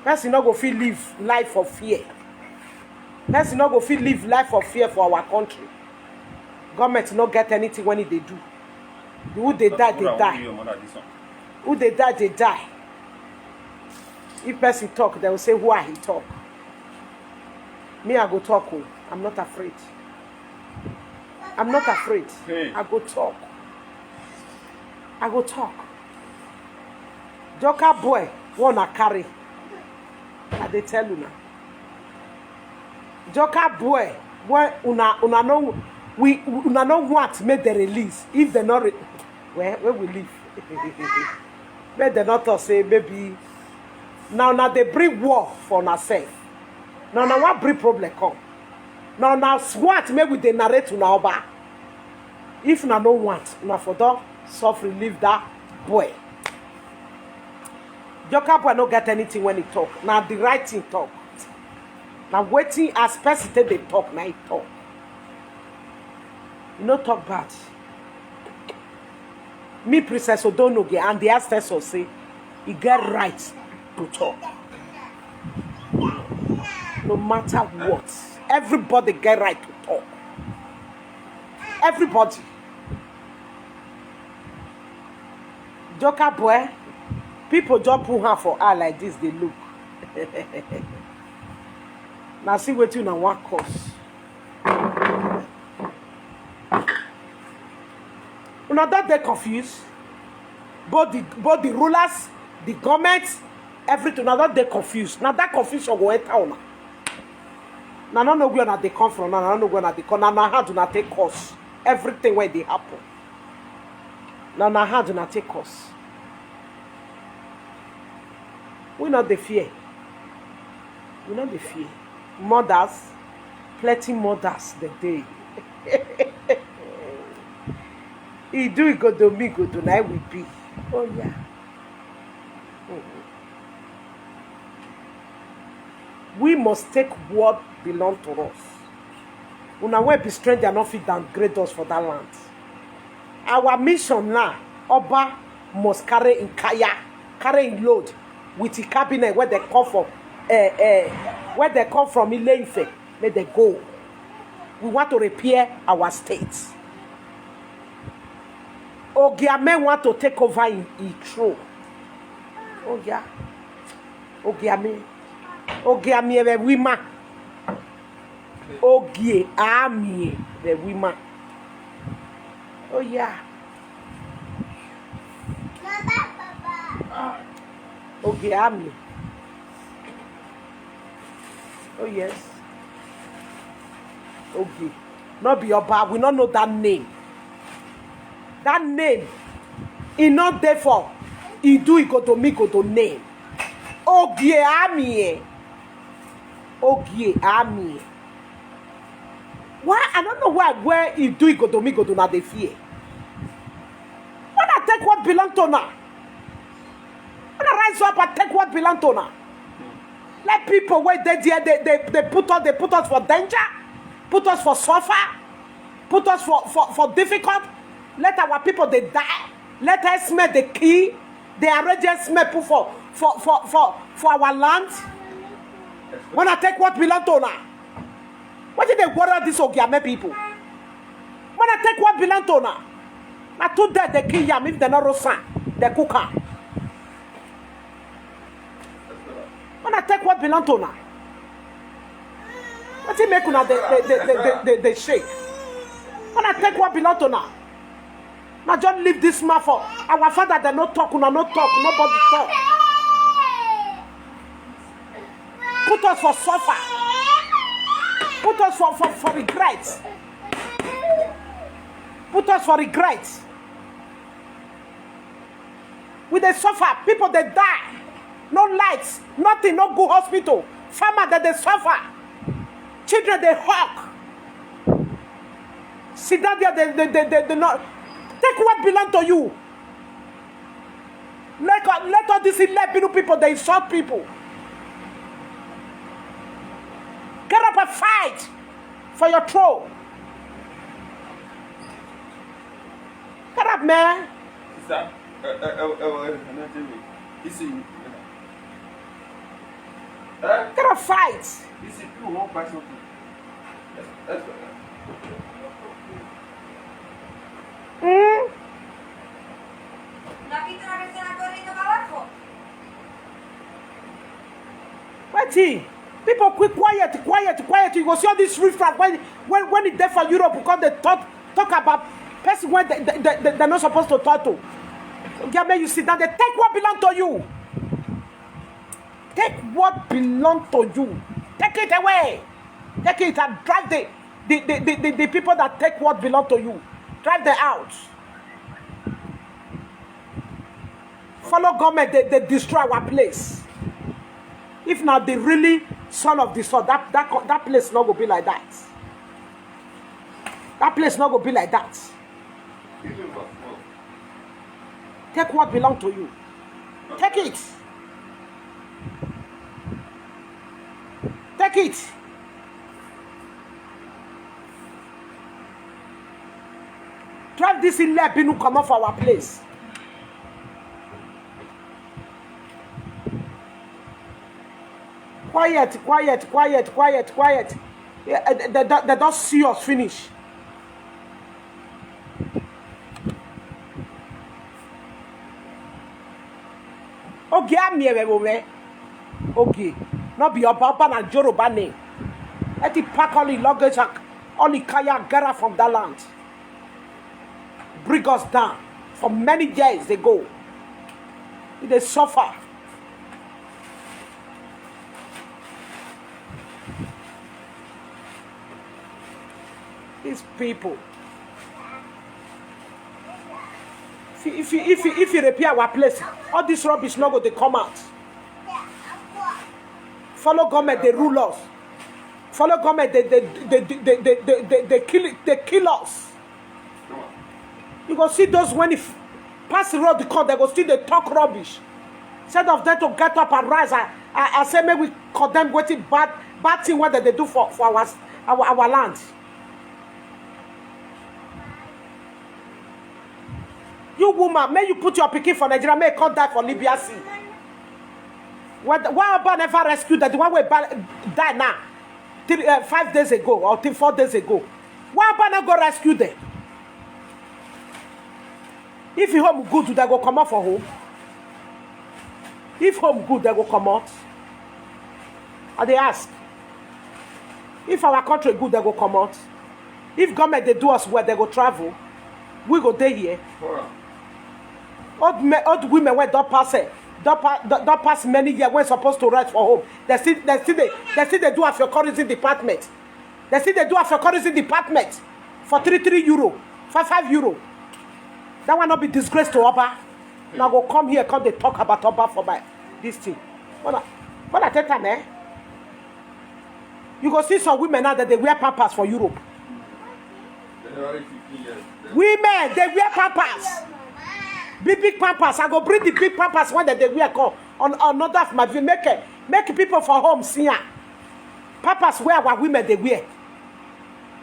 person no go fit live life of fear person no go fit live life of fear for our country government no get anything when e dey do who dey die who dey die if person talk they will say why he talk me I go talk o I'm not afraid hey. I go talk Joka boy wanna carry I dey tell you now Joka boy una no want make the release if they not where we live make they not say maybe now they bring war for ourselves now what bring problem come now what make we dey narrate to now ba if na no want na for don suffer leave that boy Joka boy no get anything when he talk na the right thing talk na waiting as person take dey talk na he talk you no talk bad me Princess Odonoge and the ancestor say he get right to talk no matter what everybody get right to talk everybody Joka boy people just put hand for eye like this they look now see wetin una wan cause una don dey confused both the rulers the government everything una don dey confused na that confusion go enter una na no know where una dey come from na no know where una dey come na how una take cause everything wey dey happen na how una take cause we not dey fear mothers plenty mothers the day e do e go do me go do na we be oh yeah we must take what belong to us una wey be stranger no fit downgrade us for that land Our mission now, Oba must carry in load with the cabinet where they come from, where they come from Ile-Ife, let they go. We want to repair our states. Ogiame want to take over in Itro. Oh yeah. Ogiame the women. Ogiame the women. Oh yeah. Ogiame. Oh yes. Okay. Not be Oba. We don't know that name. That name. He not therefore. He do it go to me go to name. Ogiame. Ogiame. Why? I don't know where he do it go to me go to now they fear. When I take what belong to now. When I rise up and take what belong to now. Let people wait they put us for danger, put us for suffer, put us for difficult. Let our people they die. Let us smell the key. They arrange smell for our land. When I take what belong to now. What did they worry this Ogiame people? When I take what belong to now. Now to that they kill yam if they're not rosan, they cook her. When I take what belong to now. What you make now they shake. When I take what belong to now. Now just leave this man for our father they no talk, nobody talk. Put us for suffer. Put us for regret. Put us for regret. We they suffer. People they die. No lights. Nothing. No good hospital. Farmer that they suffer. Children they hawk. Sit down there. They not. Take what belong to you. Let all these 11 people they insult people. Get up and fight for your throne. Get up, man. Sister, Get up, fight. people won't buy something. That's Wait, people quiet. You go see all this riffraff when it's there for Europe because they talk about person when they're not supposed to talk to. Yeah, man, you see that they take what belong to you. Take what belong to you. Take it away. Take it and drive the people that take what belong to you. Drive them out. Follow government, they destroy our place. If not the really son of the son, that place not gonna be like that. That place not gonna be like that. Take what belong to you. Take it. Take it. Drive this in there, Binu come off our place. Quiet. Yeah, they don't see us finish. Okay, I'm here, okay. Not be your papa and Yoruba name. Let it pack all the luggage, all the kaya gara from that land. Bring us down. For many years they go. They suffer. These people. If you repair our place, all this rubbish not going to come out. Follow government, they rule us. Follow government, they kill us. You go see those when if pass the road, they go still they talk rubbish. Instead of them to get up and rise, I say maybe we condemn waiting bad thing what they do for our land. You woman, may you put your pikin for Nigeria, may you come die for Libya Sea. Why Oba never rescued that? The one way died now, 5 days ago or 4 days ago. Why Oba not go rescue them? If you home good, they go come out for home. If home good, they go come out. And they ask, if our country good, they go come out. If government they do us well, they go travel. We go there here. Old women when don't pass many years when supposed to write for home. They still they do have your currency department. They still they do have your currency department for 3 euro, 5 euro. That will not be disgrace to Oba. Now go come here, come they talk about Oba for my this thing. What I tell them, eh? You go see some women now that they wear pampers for Europe. Women, they wear pampers. Big pampers. I go bring the big pampers when they wear come on another of my video. Make people for home see ya. Pampers where our women they wear.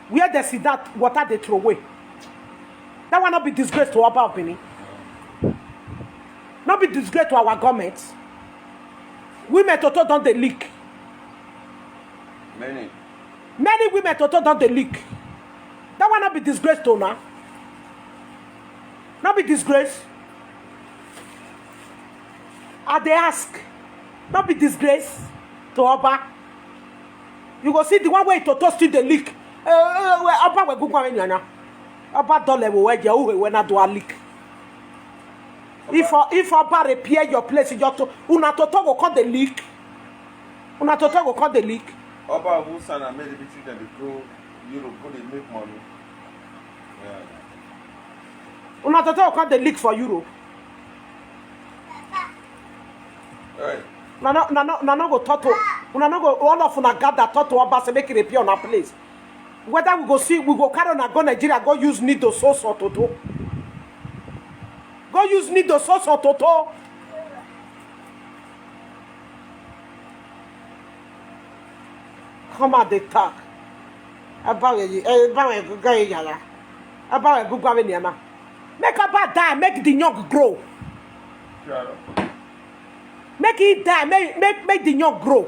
Where they see that water they throw away. That will not be disgrace to Oba of Benin. Not be disgrace to our government. Women toto don't they leak. Many women toto don't they leak. That will not be disgrace to now. Not be disgrace. And they ask. Not be disgrace to Oba. You go see the one way toto still the leak. Oba will go go Oba don't let me when I do a leak. If Oba repair your place, una toto go call the leak. Una toto go call the leak. Oba who son and made the between them to go Europe, go they make money. Yeah. Una toto go call the leak for Europe. Right. No go toto. Una no go all of una gather toto Oba say make it repair on a place. Whether we go carry on go Nigeria, go use needle sauce or toto. Go use needle sauce or toto. Come on, they talk. About make Oba die, make the young grow. Make it die, make the young grow.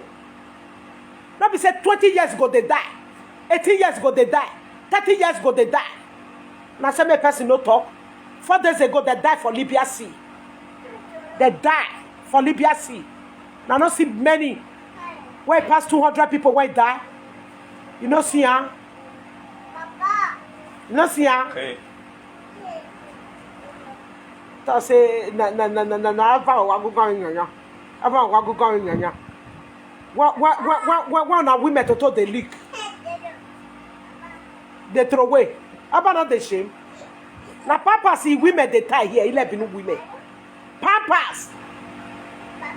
Not be said 20 years ago they die. 18 years ago they die. 30 years ago they die. Now some person no talk. 4 days ago they died for Libya Sea. They died for Libya Sea. Now not see many. Where past 200 people where die. You know see her? You know see her? Okay. So say na wagu going. One of women to the leak. They throw away. About not the shame. Now papas see women they tie here, 11 women. Papas.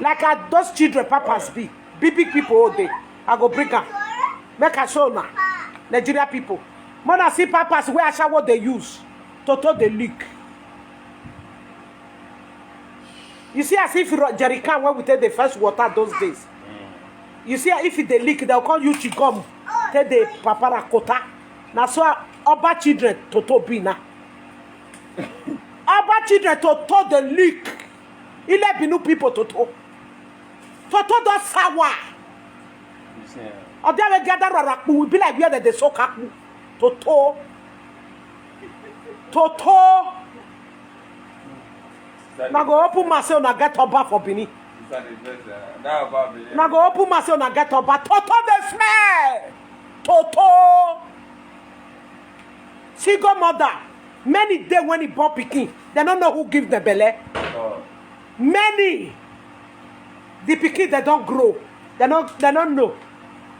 Like those children papas be. Big people all day. I go bring her. Make a show now. Nigeria people. Mona see papas where I shall what they use. To the leak. You see as if jerrycan when we take the first water those days. You see if they leak, they'll call you chigum. Take the papara kota. Now so Oba children toto be na. Oba children toto the leak. 11 people toto. Toto does sawa. Or they will gather raku. We be like where they so kaku. Toto. Now go open myself and get Oba for Bini. Now go open myself and get Oba. Toto the smell. Toto. Single mother. Many days when he born pikin, they don't know who give the belly. Many. The pikin they don't grow. They don't know.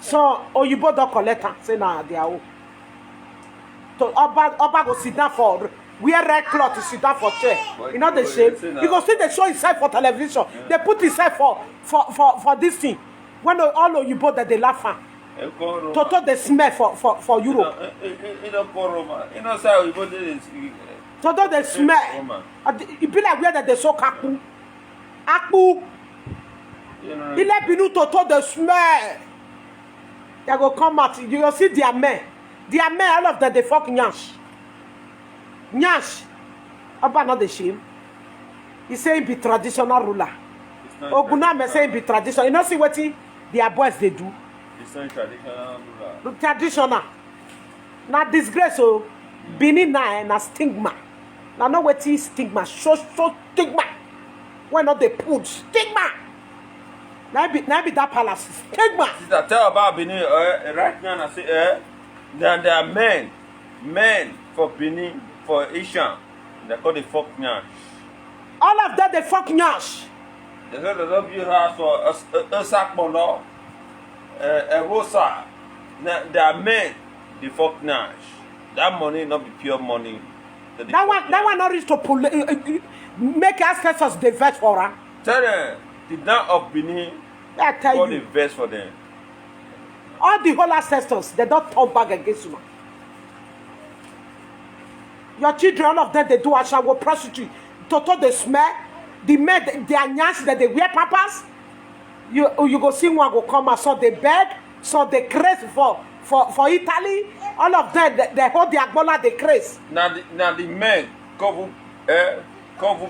So Oyibo don't collect her. Say nah, they are old. So Oba go sit down for wear red cloth to sit down for chair. You know the shape. You go see they show himself for television. Yeah. They put himself for this thing. When all Oyibo that they laugh at. Toto the smell for Europe. Toto the smell. It be like where that they saw kaku. Akpu. Il est binu Toto the smell. They go come out. You go see their men. Their men, all of them, they fuck nyash. Nyash. Oba not the shame. He say he be traditional ruler. Oguname say he be traditional. You know see what their boys they do? It's not traditional ruler. Traditional. Na disgrace o. Benin na stigma. Na know what is stigma. So stigma. Why not they put stigma? Now be that palace stigma. Sister, tell about Benin right now. I say there are men for Benin, for Asian. They call the folk nyash. All of them they fuck nyash. They say they don't build house for a sack mono, a rosa. There are men, the folk nyash. That money not be pure money. That one not reach to pull, make ancestors the vest for her. Tell them the down of Benin. I tell all you. the vest for them. All the whole ancestors, they don't turn back against you. Your children, all of them, they do ashawo prostitute. Toto they smell. The men, they are nyash that they wear papas. You go see one go come and so they beg, so they craze for Italy. All of them, they hold their agbola, they craze. Now the men cover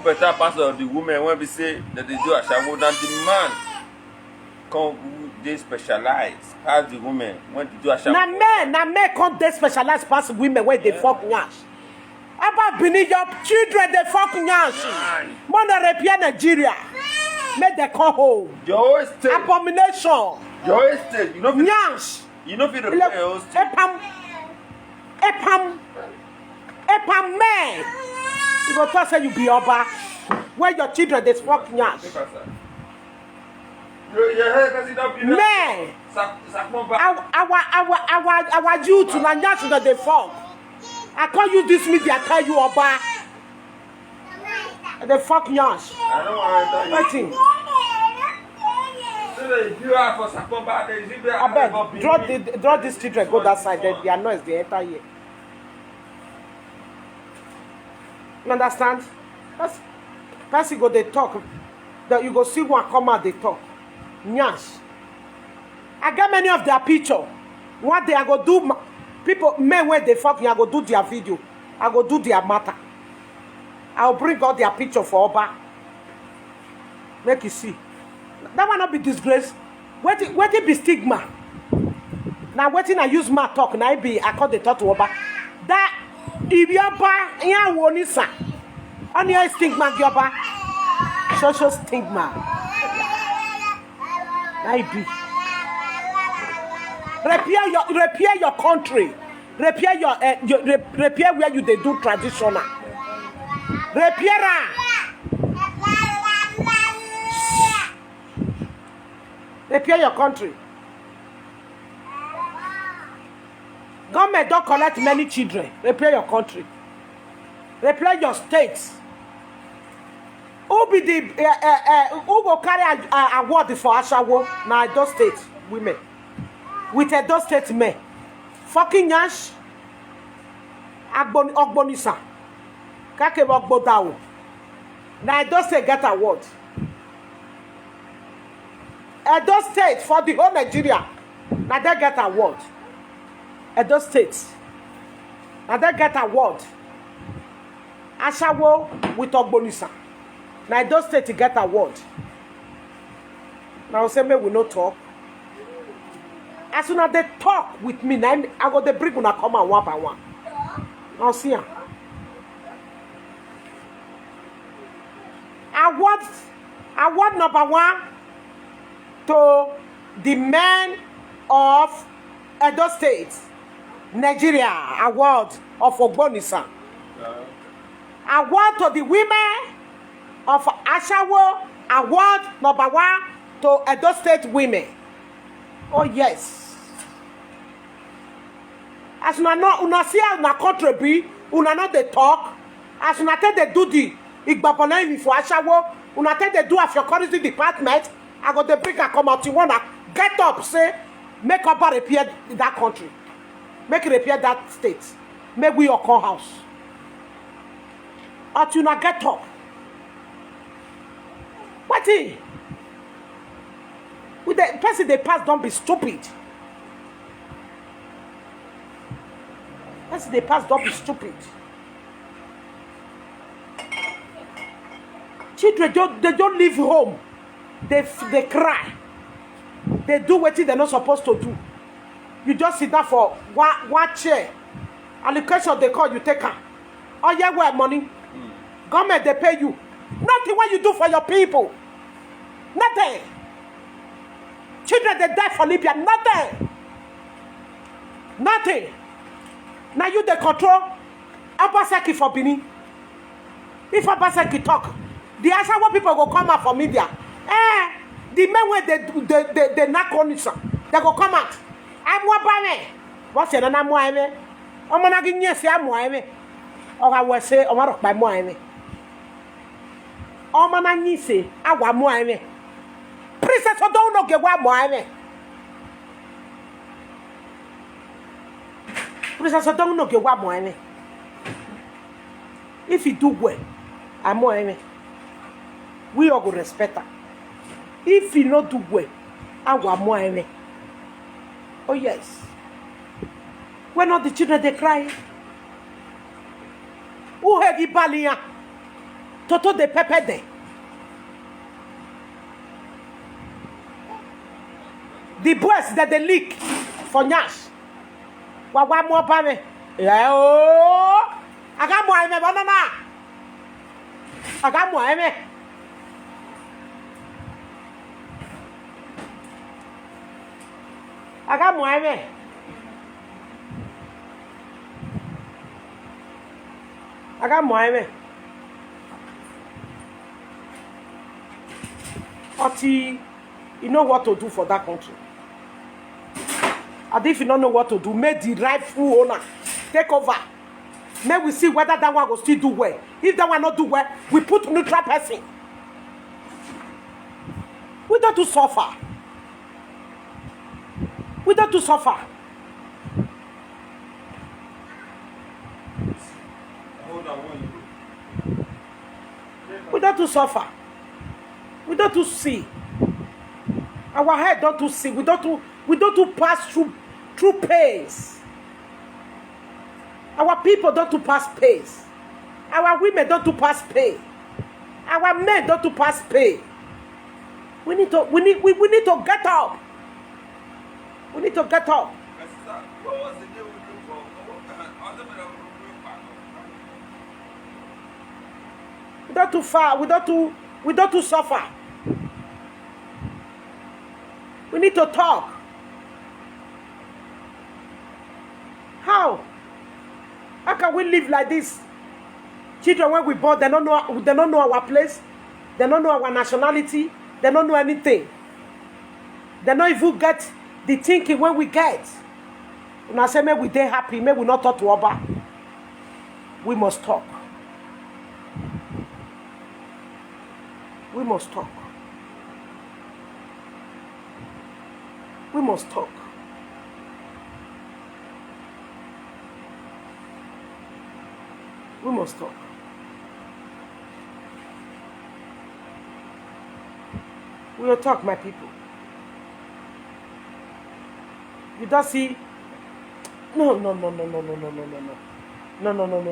better pass of the women when we say that they do ashawo than the man. They specialize as the women when they do ashawo. Na men come they specialize past women when they fuck nyash. About Benin, your children they fuck nyash. Mona repair Nigeria. Make they come home. Your state. Abomination. Your state. You know nyash. You know if you repair your state. Epam man. You go talk say you be oba. Where your children they fuck nyash. Man. Our youth na nyash that they fuck. I can't use this media tell you oba. They fuck nyash. I don't want to I beg, draw these children, go that side, then their noise, they enter here. You understand? Person go, they talk. That you go see one come out, they talk. Nyash. I got many of their picture. One day I go do, people, men when they fuck me, I go do their video. I go do their matter. I'll bring out their picture for Oba. Make you see. That will not be disgrace. What it be stigma? Now waiting I use my talk. Now I call the talk to Oba. That if you Oba, ya wonisa. On your stigma, Oba. Social stigma. I be. Repair your country. Repair repair where you they do traditional. Repair. Repair your country. Government don't collect many children. Repair your country. Repair your states. Who be the who will carry a award for Ashawo? Now Edo State women. With Edo State men. Fucking nyash. Ogbonisa. Kake Ogbodawo. Now Edo State get award. Edo State for the whole Nigeria. Now they get award. Edo State. Now they get award. Ashawo with Ogbonisa. Now Edo State get award. Now say me we no talk. As soon as they talk with me, now I go the bring una come and one by one. Now see ya. Award number 1 to the men of Edo State, Nigeria. Award of Ogbonisa. Award to the women of Ashawo. Award number 1 to Edo State women. Oh yes. As una see una country be, una not they talk. As una tell they do the Igbaponemi for Ashawo, una tell they do of your currency department. I got the bigger come out. You wanna get up, say, make up repair that country, make repair that state, make we your call house. Or you not get up. What is? With the person they pass, don't be stupid. Person they pass, don't be stupid. Children they don't leave home. They cry. They do what they're not supposed to do. You just sit down for one chair. Allocation they call you take her. Oh yeah, where money? Government they pay you. Nothing what you do for your people. Nothing. Children they die for Libya. Nothing. Nothing. Now you they control Obaseki for Benin. If Obaseki talk, the answer what people go come out from media. The men where they knock on it, they go come out. I'm what by me. What's it? And I'm why me. I'm gonna give you say I'm why me. Or I will say, I'm out by why me. Oh man, I say, I want why me. Princess, I don't know get why me. Princess, I don't know get why me. If you do well, I'm why me. We all go respect her. If you not do well, I want more. Oh yes. When all the children they cry. Who have you balia? Toto de pepe de. The boys that they leak for Nash. What more pame? Yeah, oh, I got more. Banana. I got more. I got more. I got more. Oti, you know what to do for that country. And if you don't know what to do, make the rightful owner take over. May we see whether that one will still do well. If that one not do well, we put neutral person. We don't to suffer. We don't to suffer. We don't to suffer. We don't to see. Our head don't to see. We don't to pass through pains. Our people don't to pass pains. Our women don't to pass pain. Our men don't to pass pain. We need to get up. We need to get up. We don't too far. We don't to suffer. We need to talk. How can we live like this? Children, when we born, they don't know our place. They don't know our nationality. They don't know anything. They don't even get the thinking when we get. When I say, maybe we dey happy, maybe we not talk to Oba. We must talk. We must talk. We must talk. We must talk. We will talk, my people. You don't see. No.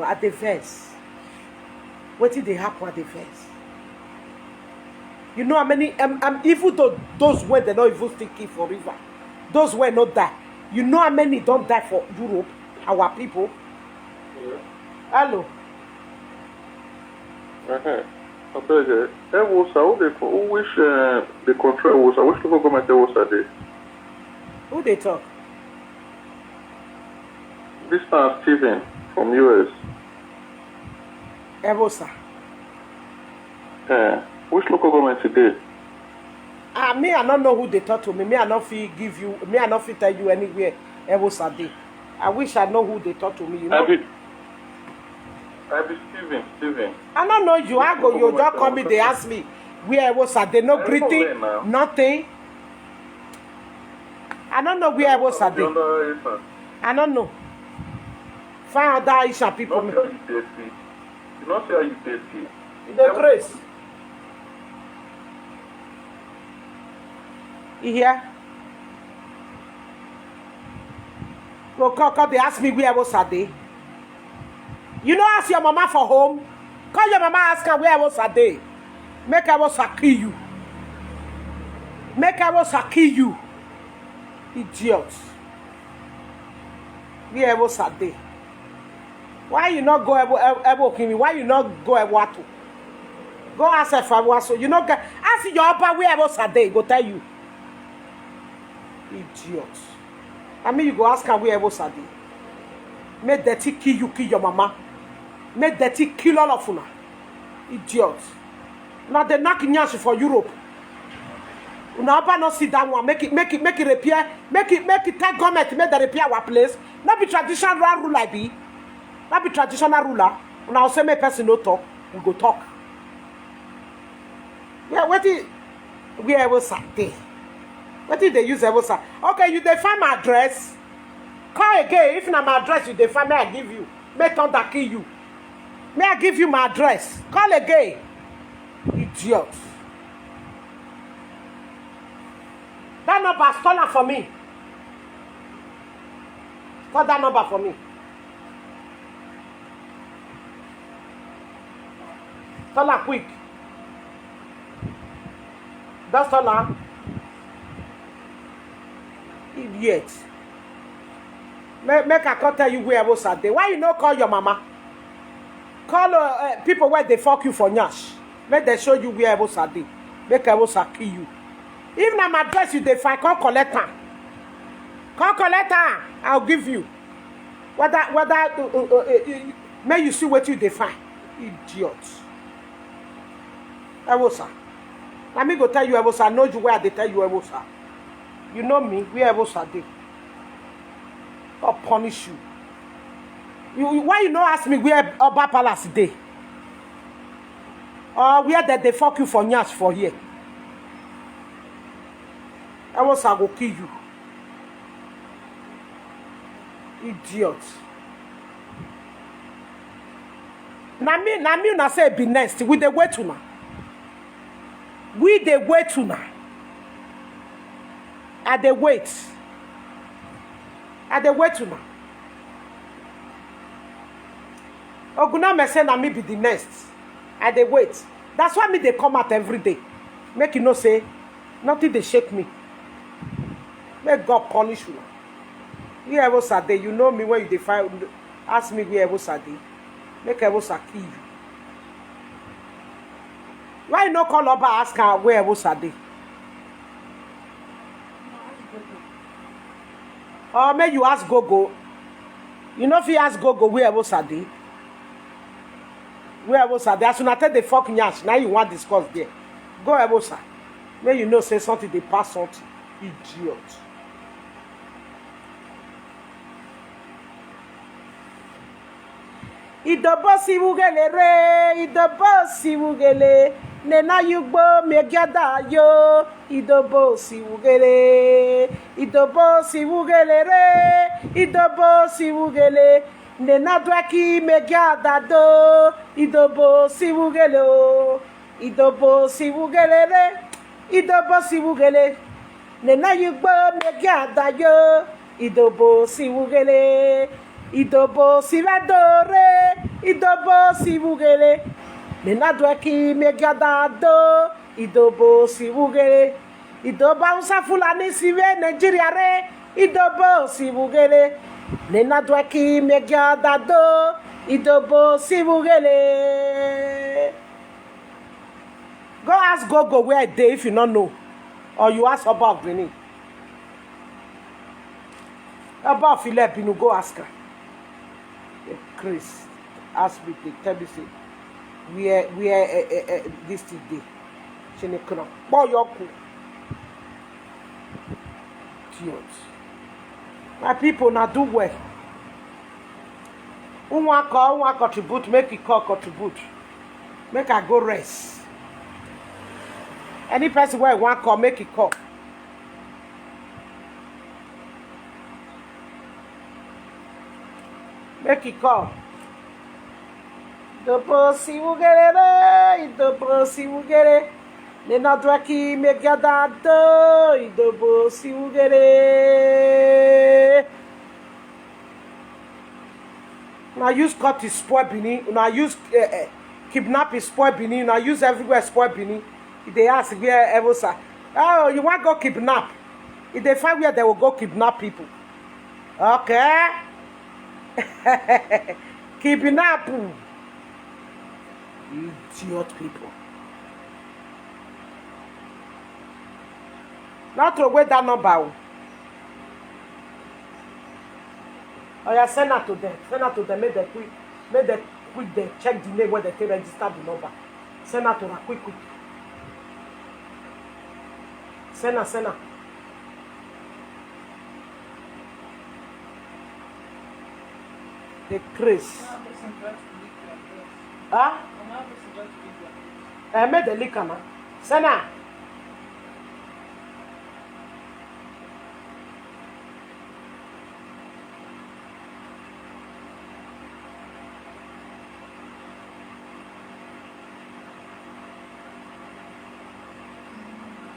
At the first. What did they happen at the first? You know how many even though those were they not even thinking forever. Those were not die. You know how many don't die for Europe, our people? Yeah. Hello. Okay. Which the control was which local government was there? Who they talk? This time Stephen from US. Evosa. Which local government today? Me, I don't know who they talk to me. Me, I not feel give you. Me, I not feel tell you anywhere. Evosa day. I wish I know who they talk to me. You know. I be Stephen. I don't know you. I go. You just call me. They ask me where Evosa. They no greeting. Nothing. I don't know where Evosa day. I don't know. Find other Asian people. You not say you dirty. The grace. You hear? Go, they ask me where was Sade. You know, ask your mama for home. Call your mama, ask her where was Sade. Make Ebosa kill you. Make Ebosa kill you. Idiot. Where Ebosa dey? Why you not go Ebo Kimi? Why you not go Ewatu? Go ask Efawaso. You know, ask your upper where Ebosa dey. Go tell you. Idiot. I mean, you go ask her where Ebosa dey. Make dirty kill you, kill your mama. Make dirty kill all of una. Idiot. Now they knock nyash for Europe. Una upper not sit down one. Make it repair. Make it tell government to make the repair our place. Not be traditional ruler I be. Not be traditional ruler. Una say make person no talk. We go talk. Yeah, what is where Ebosa dey? What did they use Ebosa? Okay, you define my address. Call again. If not my address, you define me, I give you. May thunder kill you. May I give you my address? Call again. Idiot. That number is stolen for me. Call that number for me. Call her quick. That's all her. Idiot. Make I come tell you where Ebosa dey. Why you no call your mama? Call people where they fuck you for nyash. Make they show you where Ebosa dey. Make Ebosa kill you. If na my address you dey find, come collect her. Come collect her. I'll give you. Whether may you see what you dey find. Idiot. Ebosa. Let me go tell you Ebosa. I know you where they tell you Ebosa. You know me, where Ebosa dey. I'll punish you. Why you not ask me where Oba Palace dey? Or where that they fuck you for nyash for here? Ebosa go kill you. Idiot. Na me una say be next. We dey wait una. We dey wait una. I dey wait. I dey wait una. Oguna me say na me be the next. I dey wait. That's why me dey come out every day. Make you know say nothing dey shake me. Make God punish you. Where Ebosa dey, you know me when you dey find. Ask me where Ebosa dey. Make Ebosa kill you. Why you no call Oba ask her where Ebosa dey? Or may you ask Gogo. You know if you ask Gogo where Ebosa dey. Where Ebosa dey. As soon as I tell the fuck nyash, now you want discuss there. Go Ebosa. May you know say something they pass something. Idiot. Idobosi wugele re, idobosi wugele, nena yugbo megada yo. Idobosi wugele, idobosi wugele re, idobosi wugele, nena dwaki megada do. Idobosi wugele o, idobosi wugele re, idobosi wugele, nena yugbo megada yo. Idobosi wugele. Idobo si vadore, idobo si vugele, nenadwe ki megadado, idobo si vugele, idoba usa fulani sive Nigeria re, idobo si vugele, nenadwe ki megadado, idobo si vugele. Go ask Gogo where I dey if you don't know, or you ask about Benin. About Philip, you go ask her. Chris ask me, they tell me say where this today. She ne kuna. Boy yoku. Idiots. My people now do well. Who want contribute, make it call contribute. Make I go rest. Any person where want call, make it call. Make it call. Idobo si wugele, idobo si wugele. Nena dwaki megadado, idobo si wugele. Now use cut to spoil Bini. Now use kidnap is spoil Benin. Now use everywhere spoil Benin. If they ask where ever sir, oh, you want go kidnap? If they find where they will go kidnap people. Okay. Kidnap. Idiot people. Not throw away that number. Oh yeah, send that to them. Send that to them. Make them quick. They check the name where they can register the number. Send that to her quick. Send her. The Chris. Huh? I made the liquor now. Send her.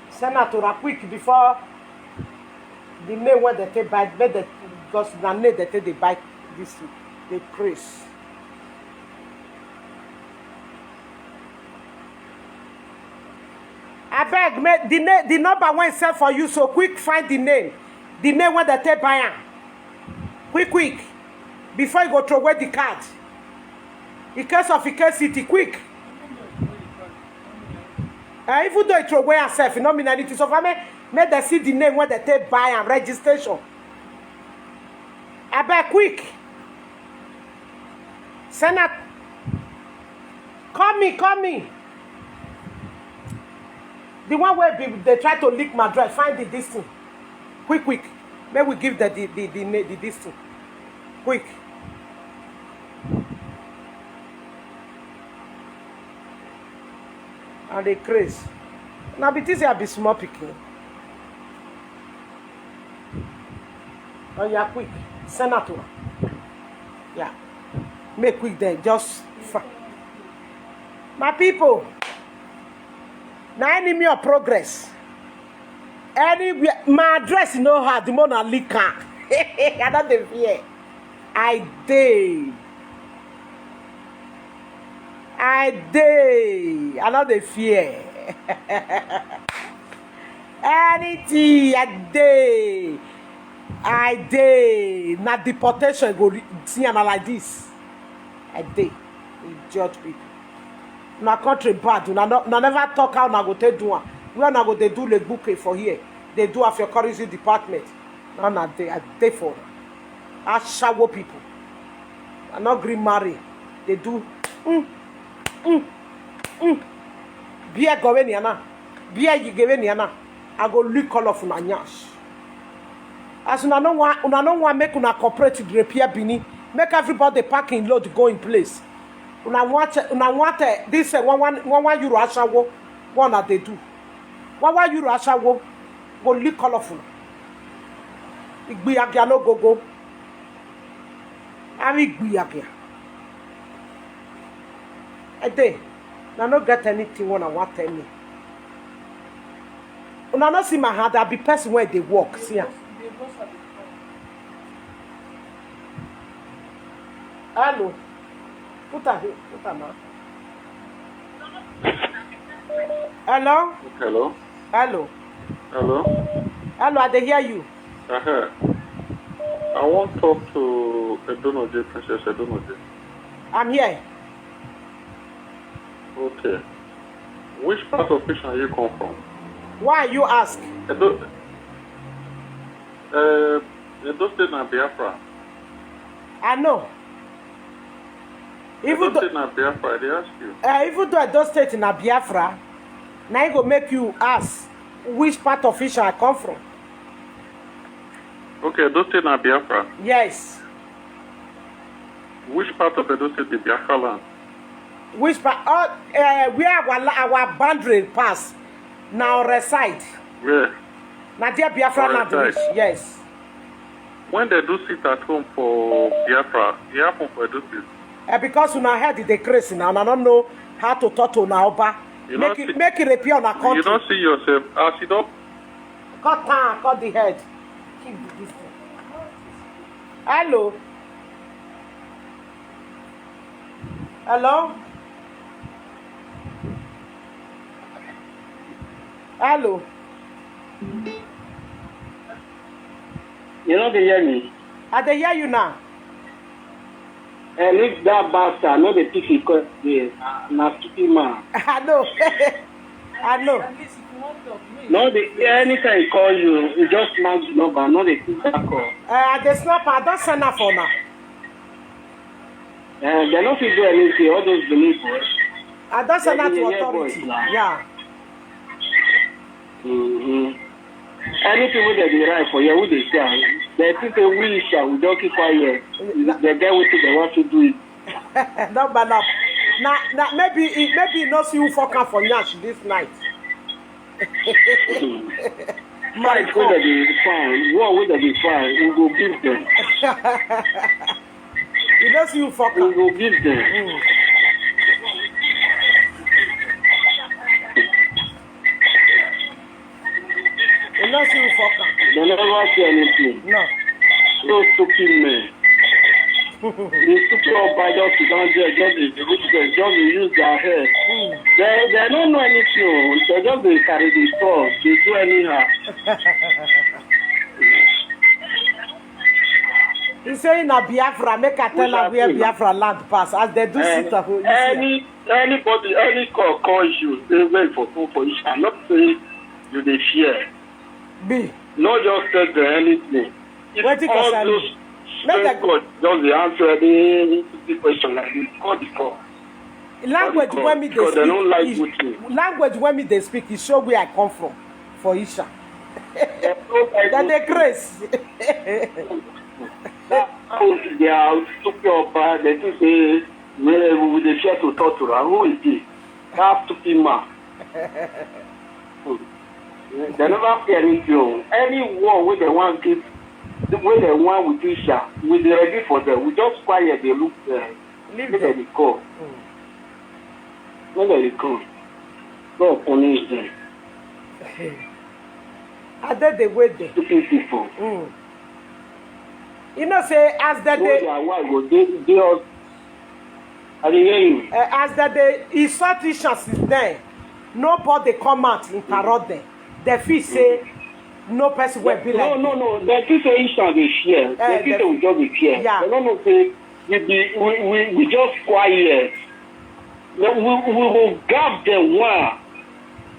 Send her to her quick before the name where they take bite, because the name they take the bite this the praise. I beg, the number won't sell for you, so quick find the name where they take buy. Quick, before you go throw away the card. In case of Ike City, quick. Even though it throw away herself, you know mean anything. So if I make them see the name where they take buy and registration. I beg, quick. Send that. Call me. The one where they try to leak my drive, find the distance. Quick. May we give the distance. Quick. And they craze. Now it is a bit small picking. Oh yeah, quick. Send that to her. Yeah. Make quick there. Just my people. Now enemy of progress. Anywhere my address you know how the Mona Lisa. I don't dey fear. I don't dey fear. Anything I dey. Na deportation go see am like this. I dey. Idiot people. Na country bad. Una never talk how na go take do am. Where na go dey do the bouquet for here? They do have your currency department. Now na I dey for. Ashawo people. I not green marry. They do. Beer go any na. Beer you give any na. I go look all of una nyash. As una no want make una cooperative repair Bini. Make everybody parking load go in place. Una want this one euro ashawo. One that they do. 1 euro ashawo. Go look colorful. Igbiyagia no go. I'm igbiyagia. A day. Now no get anything when I want tell me. Una no see my hand. I be person where they walk. See am. Hello. Put her now. Hello. Hello. I dey hear you. I want to talk to Edonoje, Princess Edonoje. I'm here. Okay. Which part of Fishan you come from? Why you ask? Edo State na Biafra. I know. Edo State na Biafra, they ask you. Even though Edo State na Biafra, now it go make you ask which part of Fishan I come from. Okay, Edo State na Biafra. Yes. Which part of Edo State is Biafra land? Which part? Where our boundary pass now reside. Where? Now there Biafra land reach. Yes. When they do sit at home for Biafra, it happen for Edo State. Because una head is crazy now, and I don't know how to talk to Naoba. Make it appear on a country. You don't see yourself as you don't. Cut the head. Keep this thing. Hello. Hello. You know they hear me. I dey hear you now. And if that bastard, no the pick he call the na stupid man. I know. I know. No, anytime he call you, you just snap the number, no the pick that call. The snapper, I don't send her for now. They don't feel do anything, all those believe boys. I don't send her to Yeah, authority. boys, nah. Yeah. Mm-hmm. Anything with the right for you, who they say, they think they will shall we don't keep quiet. They get with it, they want to do it. No, but now, maybe he knows you fucking for Nyash this night. My Fight with the fine, war with the fine, we go give them. He knows you We fucking. go give them. He knows you fucking. They never say anything. No. So stupid men. The stupid old just sit down there, just use their head. They don't know anything. They just they carry the stuff. They do anyhow. He saying na Biafra, make I tell her where Biafra land pass. As they do sit at home. Anybody, any call you, they wait for each. I'm not saying you they fear. B. Not just tell them anything. What you All can those say? Make God just the answer the question like this. Call the call. Language when me they Because they don't like speak. good things. Language when me they speak, it show where I come from. For Isha. They don't like That they good grace. They are stupid or bad. They think they will they share to talk to her. Who is this? That stupid man. They never fear anything. Any war where they want give, where they want with Isha, we be ready for them. We just quiet. They look there. Leave Let them. them go. Let them go. God punish them. I did the way there. Stupid people. You know, say as that Those they are why go they all. I dey hear you. as that they he saw Isha since then. Nobody come out interrupt them. The feel say no person will be like. No. They think say Isha dey fear. They think they will just be fear. Yeah. They don't know say we just quiet. We will gap them one.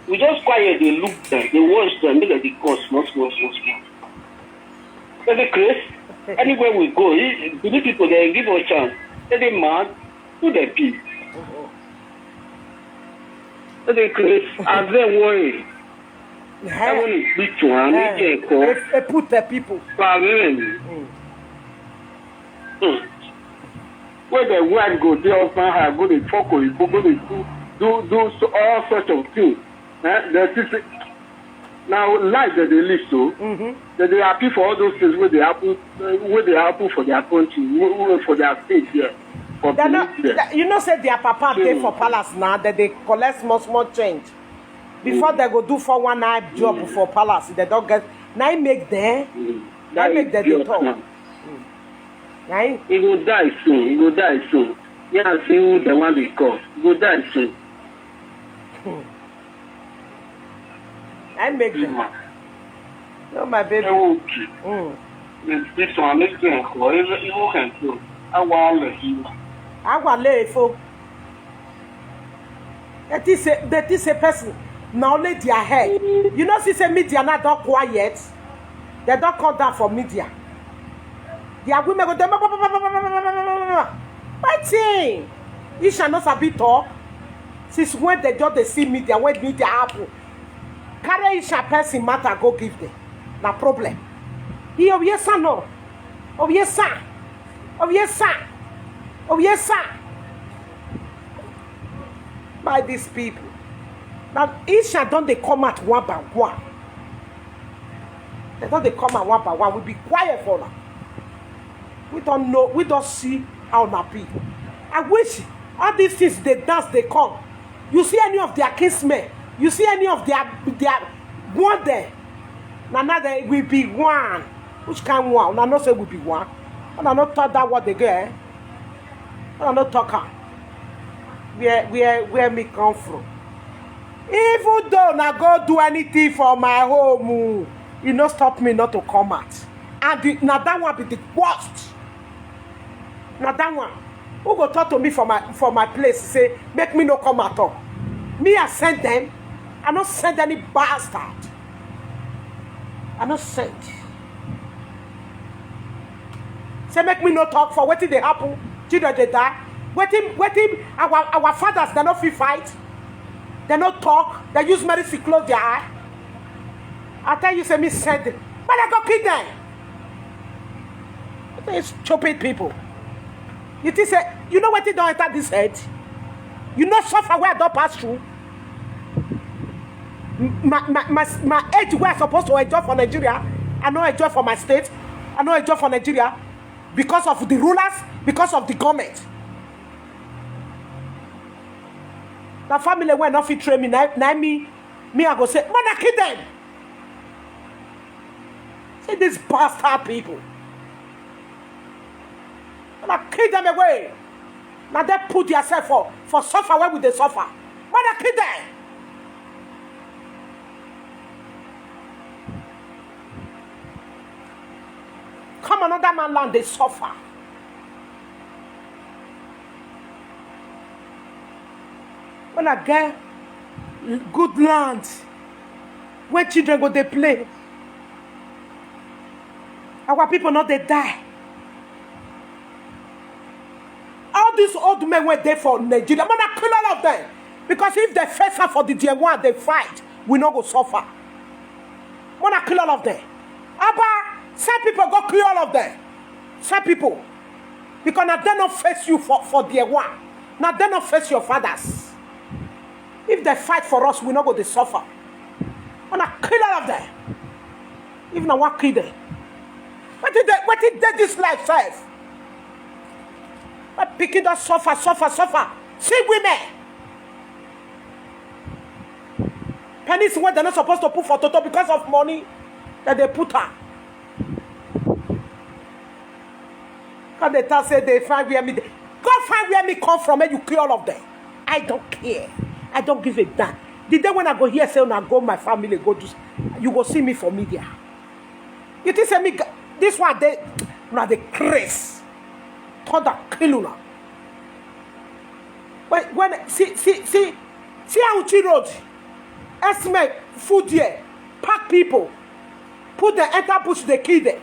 We just quiet. They look them. They watch them. Make them dey cause small. They dey craze. Anywhere we go, the people they give us chance. They dey mad. Who they be? They dey craze. And then worry. Everyone is big to one. They call. They put the people. Where the wife go, they often have go to fuck or go to do all sorts of things. Now, life that they live so, that they happy for all those things where they happen for their country, for their state here. For You know, say their papa pay for palace now that they collect small change. Before they go do 419 job for palace, they don't get. Now make them. Now make them they talk. Right? He will die soon. Yeah, see who the one they call. He will die soon. I make them. No, my baby. This one makes them call. Even can do. I want to see. I want to for. That is a person. Now only their head. You know, see, say media not that quiet. They don't come down for media. Their women go them. Fighting. You shall not sabi talk. Since when they just they see media, when media happen, carry each person matter go give them. Na problem. He oh yes sir no. Oh yes sir. Oh yes sir. Oh yes sir. By these people. Now Isha don't they come out one by one. They don't they come out one by one. We be quiet for now. We don't know. We don't see how na people. I wish all these things they dance they come. You see any of their kinsmen? You see any of their one there? Now they will be one. Which kind one? Now not say we be one. And I not talk that what they get. I not talk her. Where me come from? Even though na go do anything for my home, e no stop me not to come out. And na that one be the worst. Na that one. Who go talk to me for my place, say, make me no come at all. Me, I send them. I not send any bastard. I not send. Say, make me no talk for what did they happen. Children they die. Waiting, our fathers, they not fit fight. They not talk. They use medicine to close their eye. I tell you, say me send them. But I go kill them. These stupid people. You think say, you know what they don't enter this head? You know suffer where I don't pass through. My age where I'm supposed to enjoy for Nigeria, I know enjoy for my state, I know enjoy for Nigeria because of the rulers, because of the government. The family went off it train me, now me I go say, man, I kill them. Say these bastard people. And I kill them away. Now they put yourself for suffer. Where would they suffer? Man, I kill them. Come another man land, they suffer. When I get good land, when children go they play, our people not they die. All these old men were there for Nigeria. Man, I kill all of them. Because if they face up for the dear one, they fight, we not go suffer. Man, I kill all of them. Abba, some people go kill all of them. Some people. Because now they not face you for dear one. Now they not face your fathers. If they fight for us, we not go to suffer. Man, I kill all of them. Even I want kill them. What did they this life serve? But picking that suffer. See women. Pennies what they're not supposed to put for Toto because of money that they put her. Because they tell say they find where me. Go find where me come from and you kill all of them. I don't care. I don't give a damn. The day when I go here, say when I go my family go do, you go see me for media. You think say me this one they now the craze. Kiluna. When see how she road estimate food here, pack people, put the enter bush the kill them.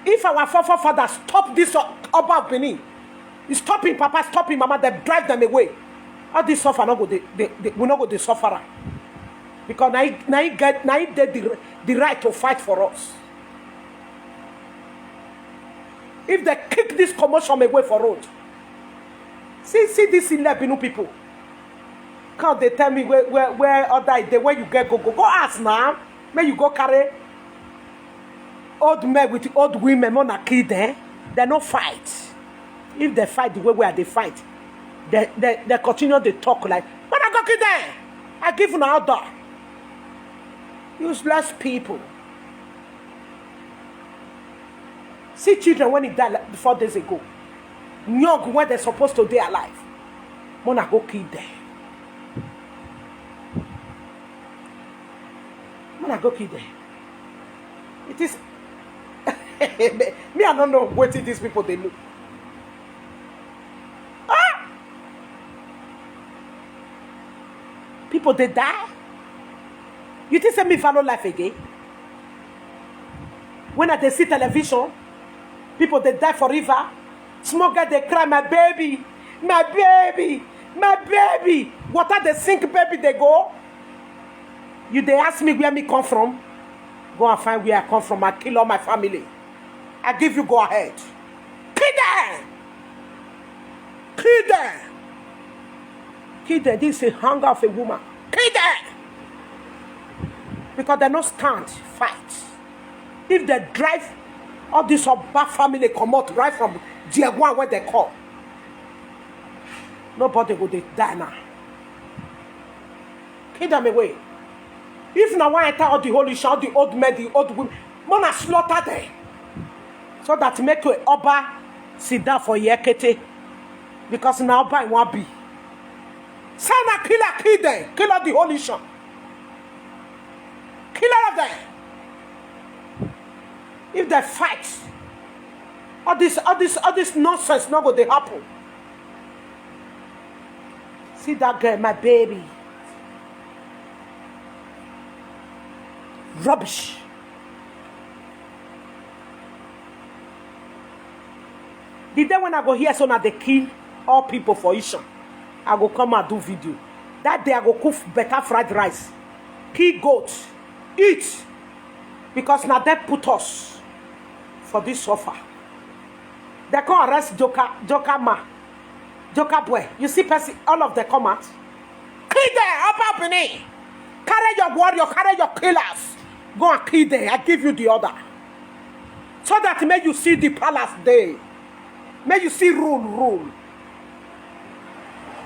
If our forefathers stop this Oba Benin, stopping Papa, stopping Mama, they drive them away. All this suffer not go they will not go the sufferer. Because now he get the right to fight for us. If they kick this commotion away for road. See this in Lebinu people. Can't they tell me where other day where you get go ask now. May you go carry old men with old women on a kid there. They no fight. If they fight the way where they fight, they continue to talk like, but I go kid there. I give an order. Useless people. See children when he died like 4 days ago. Young when they're supposed to be alive. Mona go kill them. Mona go kill them. It is me, I don't know what these people they look. People they die. You think say me follow life again? When I see television, people they die forever. Small girl they cry, my baby, my baby, my baby. Water they sink, baby they go. You they ask me where me come from. Go and find where I come from. I kill all my family. I give you go ahead. Kill them. Kill them. Kill them. This is a hunger of a woman. Kill them. Because they don't stand fight. If they drive all this Oba family come out right from Diagwan where they call, nobody will die now. Kill them away. If now I enter all the holy shout, the old men, the old women, man slaughter them. So that make you Oba sit down for Yekete. Because now Oba won't be. Send a killer, kill them. Kill all the whole nation. Kill all of them. If they fight, all this nonsense not going to happen. See that girl, my baby. Rubbish. The day when I go here, so now they kill all people for Ishan, I go come and do video. That day I go cook better fried rice, kill goat, eat, because now they put us for this suffer. They come arrest Joker boy. You see, person, all of them come out. Kill them, up in it. Carry your warrior, carry your killers. Go and kill them. I give you the order. So that may you see the palace there. May you see rule.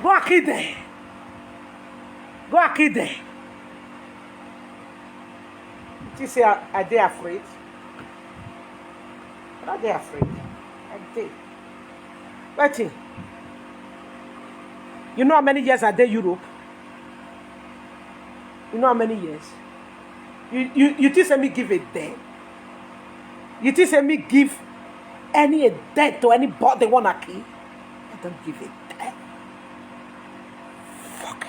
Go and kill them. Go and kill them. You say, are they afraid? Are they afraid? Are they? Wait. You know how many years are they Europe? You know how many years? You think say me give a damn? You think say me give any death to anybody they wanna kill? I don't give a damn. Fuck.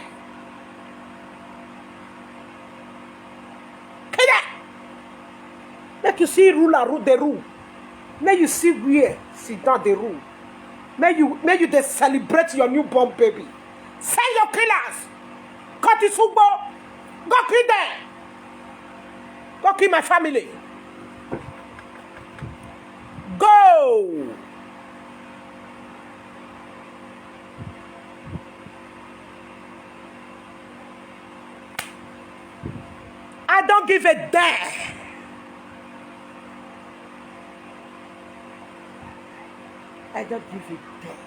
Kill that. Make you see ruler rule the rule. May you see where sit down the rule. May you they celebrate your newborn baby. Send your killers. Cut his football. Go kill them. Go kill my family. Go. I don't give a damn. I don't give a damn.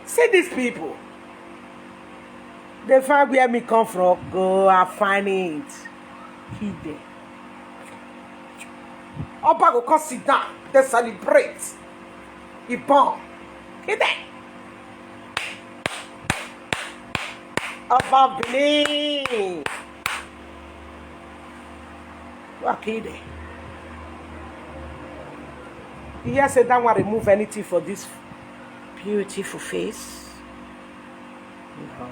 See these people. They find where me come from. Go and find it. Kill them. Opa go come sit down. They celebrate. He born. Kill them. Opa believe. Go kill them. You hear say that one remove anything for this beautiful face? No.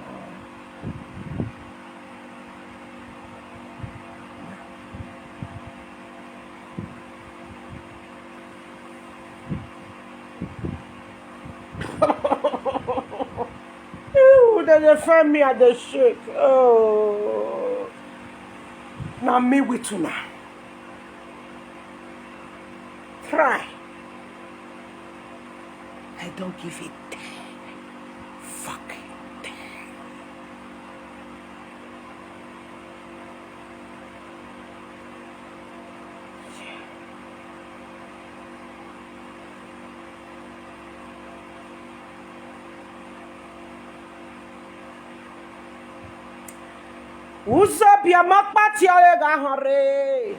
Ooh, they find me at the shake. Oh, now me with you now. Try. I don't give a damn. Fuck damn. Usa bia makpati alega hore.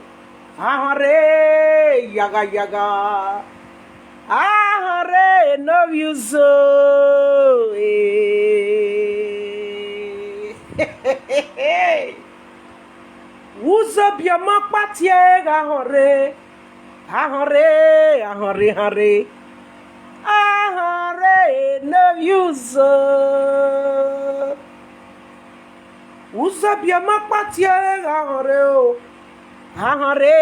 Ahore yaga. Ahore no use. Usa bia makpati alega hore. Ahore. Ahore no use. Usa bia makpati alega hore. Ahore.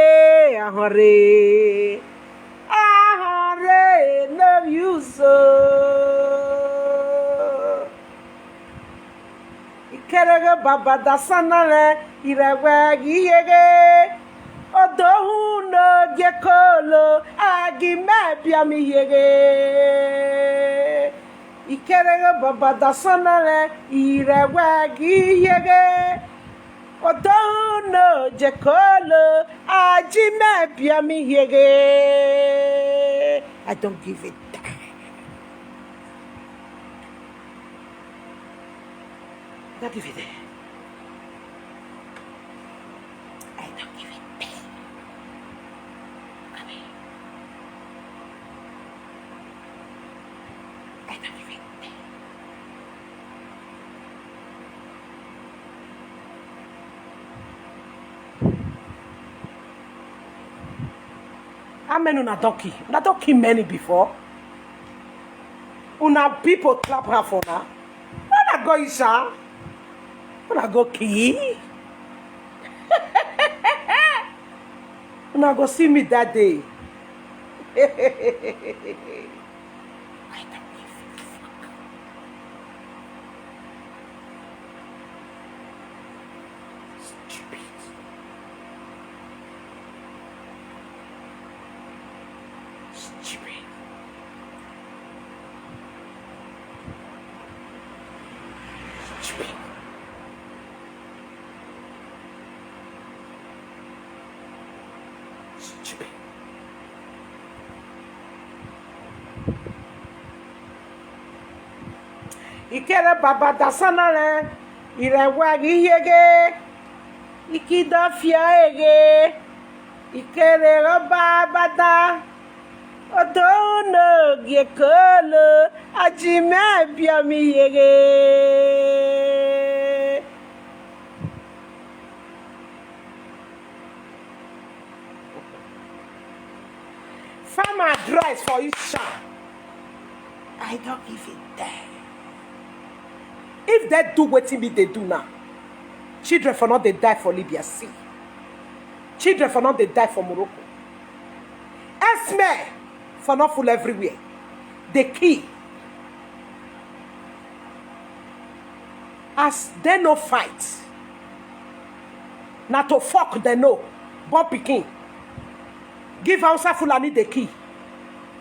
Ahore, love you so. Ikerege baba dasanale, irewe giyege. Odohu no gekolo, agime biami yege. Ikerege baba dasanale, irewe giyege. Odohu no gekolo, agime biami yege. I don't give a damn. I don't give a damn. I don't give a damn. Come here. I don't give a How many una don't kill? Una don't kill many before. Una people clap her for now. Una go Isha. Una go kill. Una go see me that day. I don't give a fuck. Stupid. Stupid. Stupid. Stupid. Ikere baba dasana le irewa giyege ikidafia ege ikere roba bada odono gekolo ajime biami yege farm address for Isha. I don't give it there. If they do what me they do now, children for not they die for Libya. See, children for not they die for Morocco. Esme for not full everywhere. The key, as they no fight, not to fuck they know. Bob Pikin, give Hausa Fulani the key.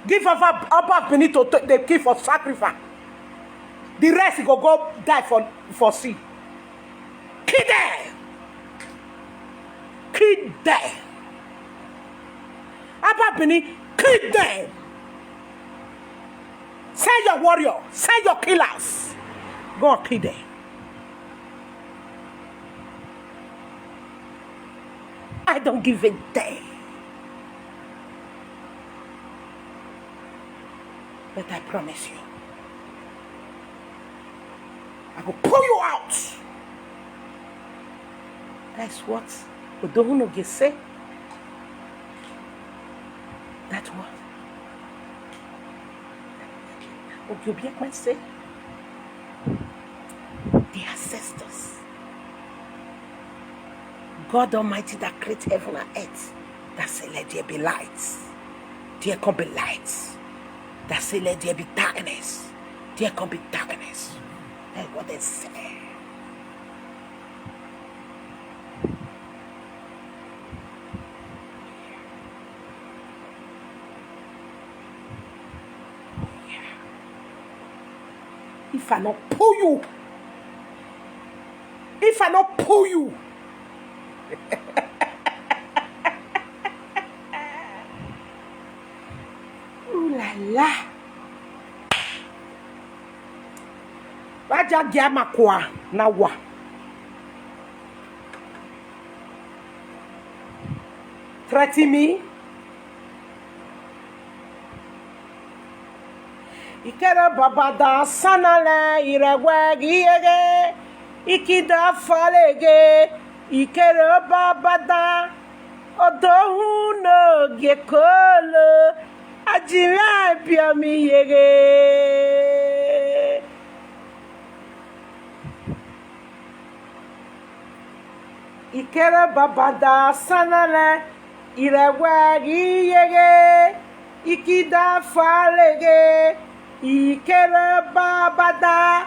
Give Abba Benito the key for sacrifice. The rest go die for sea. Kill them. Kill them. Abba Beni, kill them. Send your warrior. Send your killers. Go and kill them. I don't give a damn. But I promise you, I will pull you out. That's what Odohunoge say. That's what Ogyobiekman say. The ancestors, God Almighty that created heaven and earth, that say let there be lights, there can be lights. That say let there be darkness, there can be darkness. That's what they say. If I not pull you, ooh la la. Baja giama kwa na wa. Threaten me. Ikere babada sanale irewe giyege ikida falege ikere babada odohu no gekolo ajira biami yege ikere babada sanale irewe giyege ikida falege ikere babada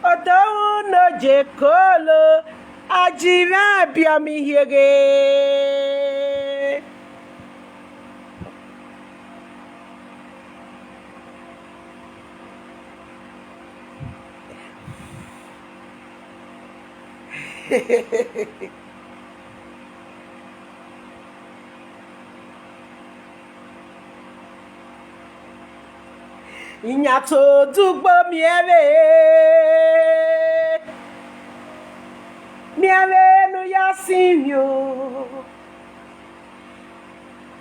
odohu no jekolo ajira biami yege Inyato dugbo miere no yasimyo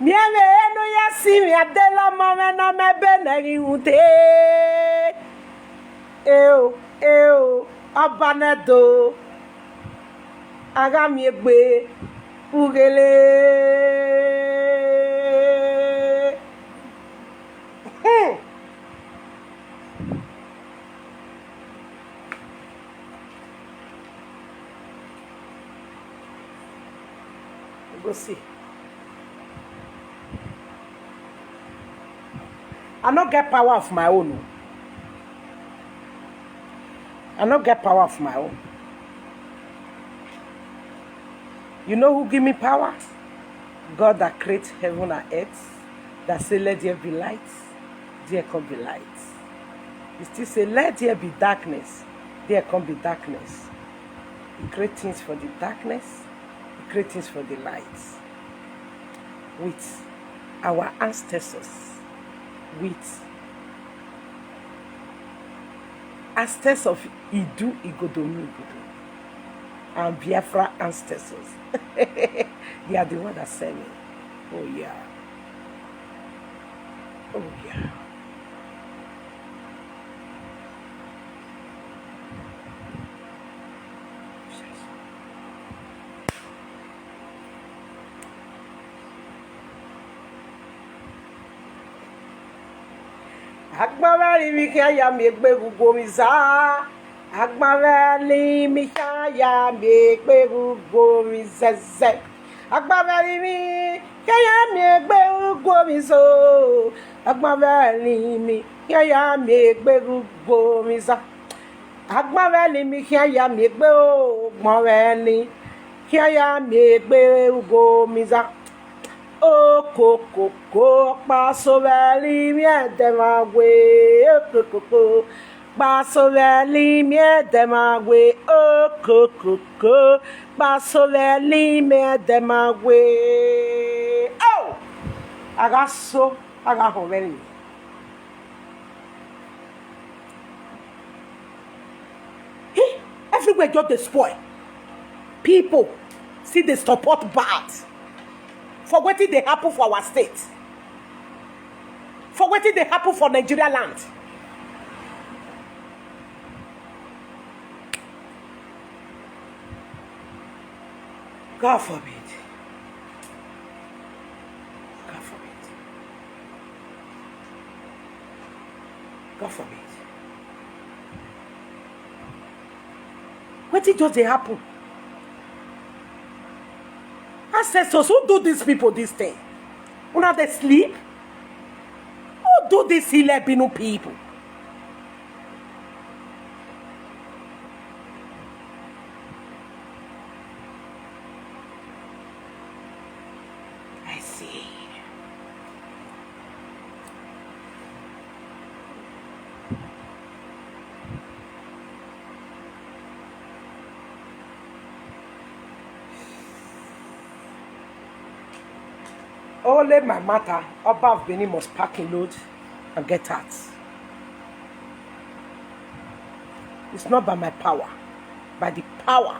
miere no yasimyo adela mame na mebe na riunte eo abanedo agami egbe ugele go see. I not get power of my own. I not get power of my own. You know who give me power? God that creates heaven and earth. That say, let there be light. There can be light. He still say, let there be darkness. There can be darkness. He creates things for the darkness. He creates things for the light. With our ancestors. With ancestors of Idu, Igodomi, Igodo. And Biafra ancestors. They are the one that sent me. Oh yeah. Oh yeah. Agbaveli mikaya megbe gugomiza. Agbaveli mikaya megbe gugomiza. Agbaveli mikaya megbe gugomizo. Agbaveli mikaya megbe gugomiza. Agbaveli mikaya megbe gugomiza. Mikaya megbe gugomiza. Oh, coco, passo velho, me demague, coco, passo velho, me demague, oh, coco, passo velho, me demague. Oh, agaço, agarro velho. Everywhere just the spoil. People see the support bad. For what did they happen for our state? For what did they happen for Nigeria land? God forbid. God forbid. God forbid. What did just they happen? Ancestors, who do these people this thing? Who not they sleep? Who do these Ilebinu people? I see. Only my matter, Oba of Benin must pack a load and get out. It's not by my power, by the power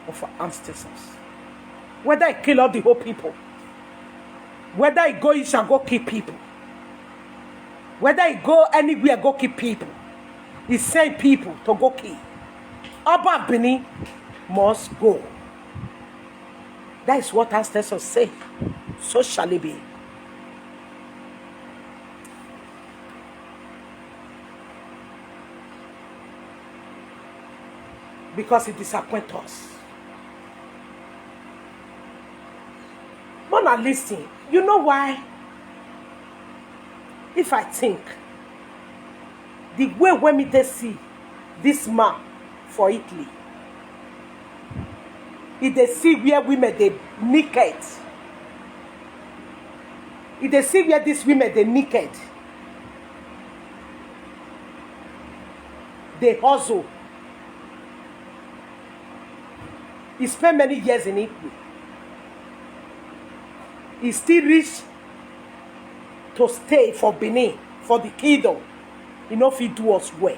of our ancestors. Whether I kill all the whole people, whether I go east and go kill people, whether I go anywhere go kill people, he send people to go kill. Oba of Benin must go. That is what ancestors say. So shall it be. Because it disappoints us. Mona, listen. You know why? If I think the way when me they see this man for Italy, if they see where women they naked. If they see where these women they naked, they hustle. He spent many years in Italy. He still reached to stay for Benin, for the kingdom. You know if he do us well.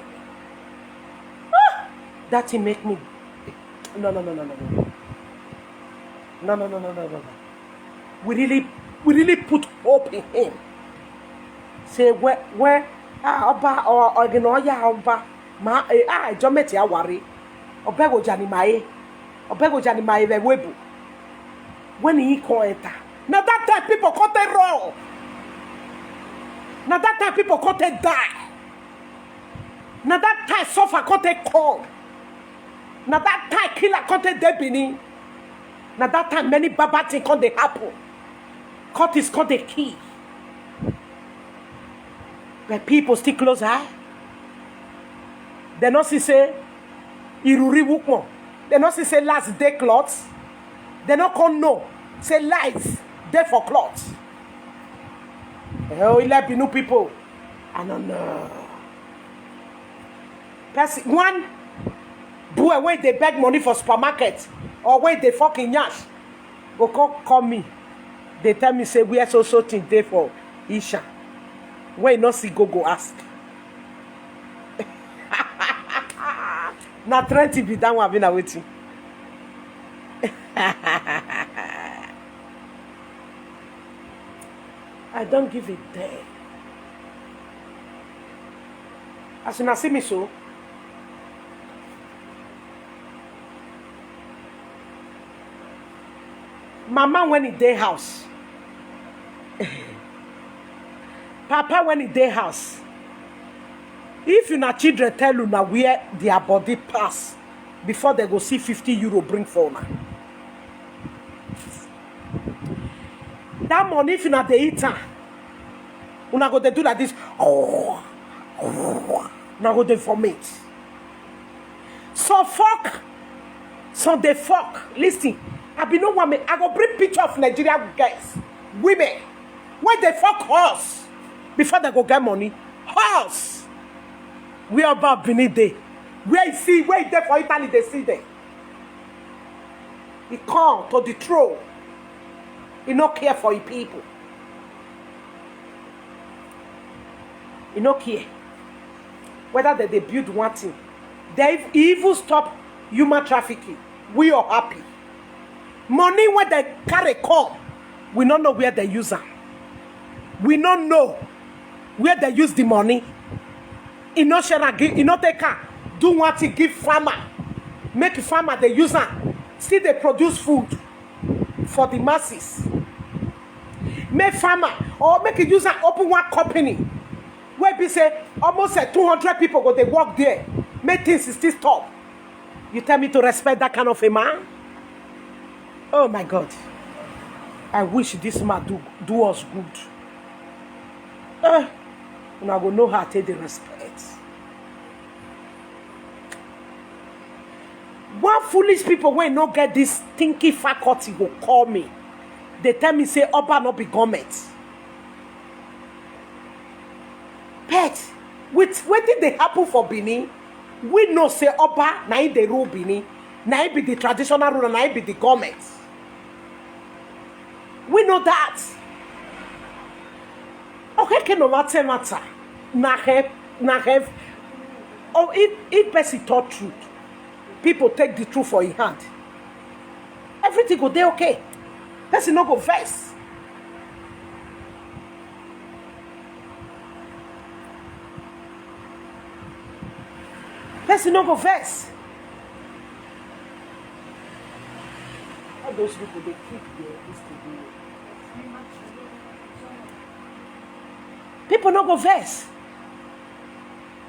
That he make me. No. We really put hope in him. Say where Oba or Oginoya Oba ma Jometi Awari Obego Janimae Obego Janimae Webu. When he come enter. Now that time people can't wrong. Now that time people can't die. Now that time suffer can't come. Now that time killer can't Debini. Now that time many bad things come dey happen. Court is called the key. But people still close eye. They not see say Iruri Wukmo. They not see say last day cloths. They not come no. Say life day for cloths. Oh, 11 new people. I don't know. One boy when they beg money for supermarket or when they fucking yash go call me. They tell me say we are so thing day for Isha. When you not see go ask. Now trying to be done what I've been waiting. I don't give a damn. As soon as see me so, Mama when in day house, Papa when in day house. If you na children tell you now where their body pass before they go see 50 euro bring for una. That money if you na dey eat una go dey do like this. Oh, now go dey vomit. So fuck. So they fuck. Listen, I be no woman. I go bring picture of Nigerian guys, women, when they fuck us before they go get money. Horse. We are about Benin Day. Where you see, where you there for Italy, they see them. He come to the throne. He no care for his people. He no care. Whether they build one thing. They even stop human trafficking. We are happy. Money when they carry come, we don't know where they use them. We don't know where they use the money. You know, you know, they can do what you give farmer. Make farmer they use them. Still they produce food for the masses. Make farmer or make it use and open one company where we say almost 200 people go they work there. Make things still stop. You tell me to respect that kind of a man? Oh my God. I wish this man do us good. And I go know how to take the respect. One foolish people when not get this stinky faculty go call me. They tell me say Oba not be government. Pet, with what did they happen for Benin? We know say Oba na the rule Benin, na be the traditional rule, na be the government. We know that. Okay, can no matter. Na have. Oh, it person taught truth. People take the truth for in hand. Everything go there okay. Person no go vex. Person no go vex. All those people they keep this to do. People no go vex.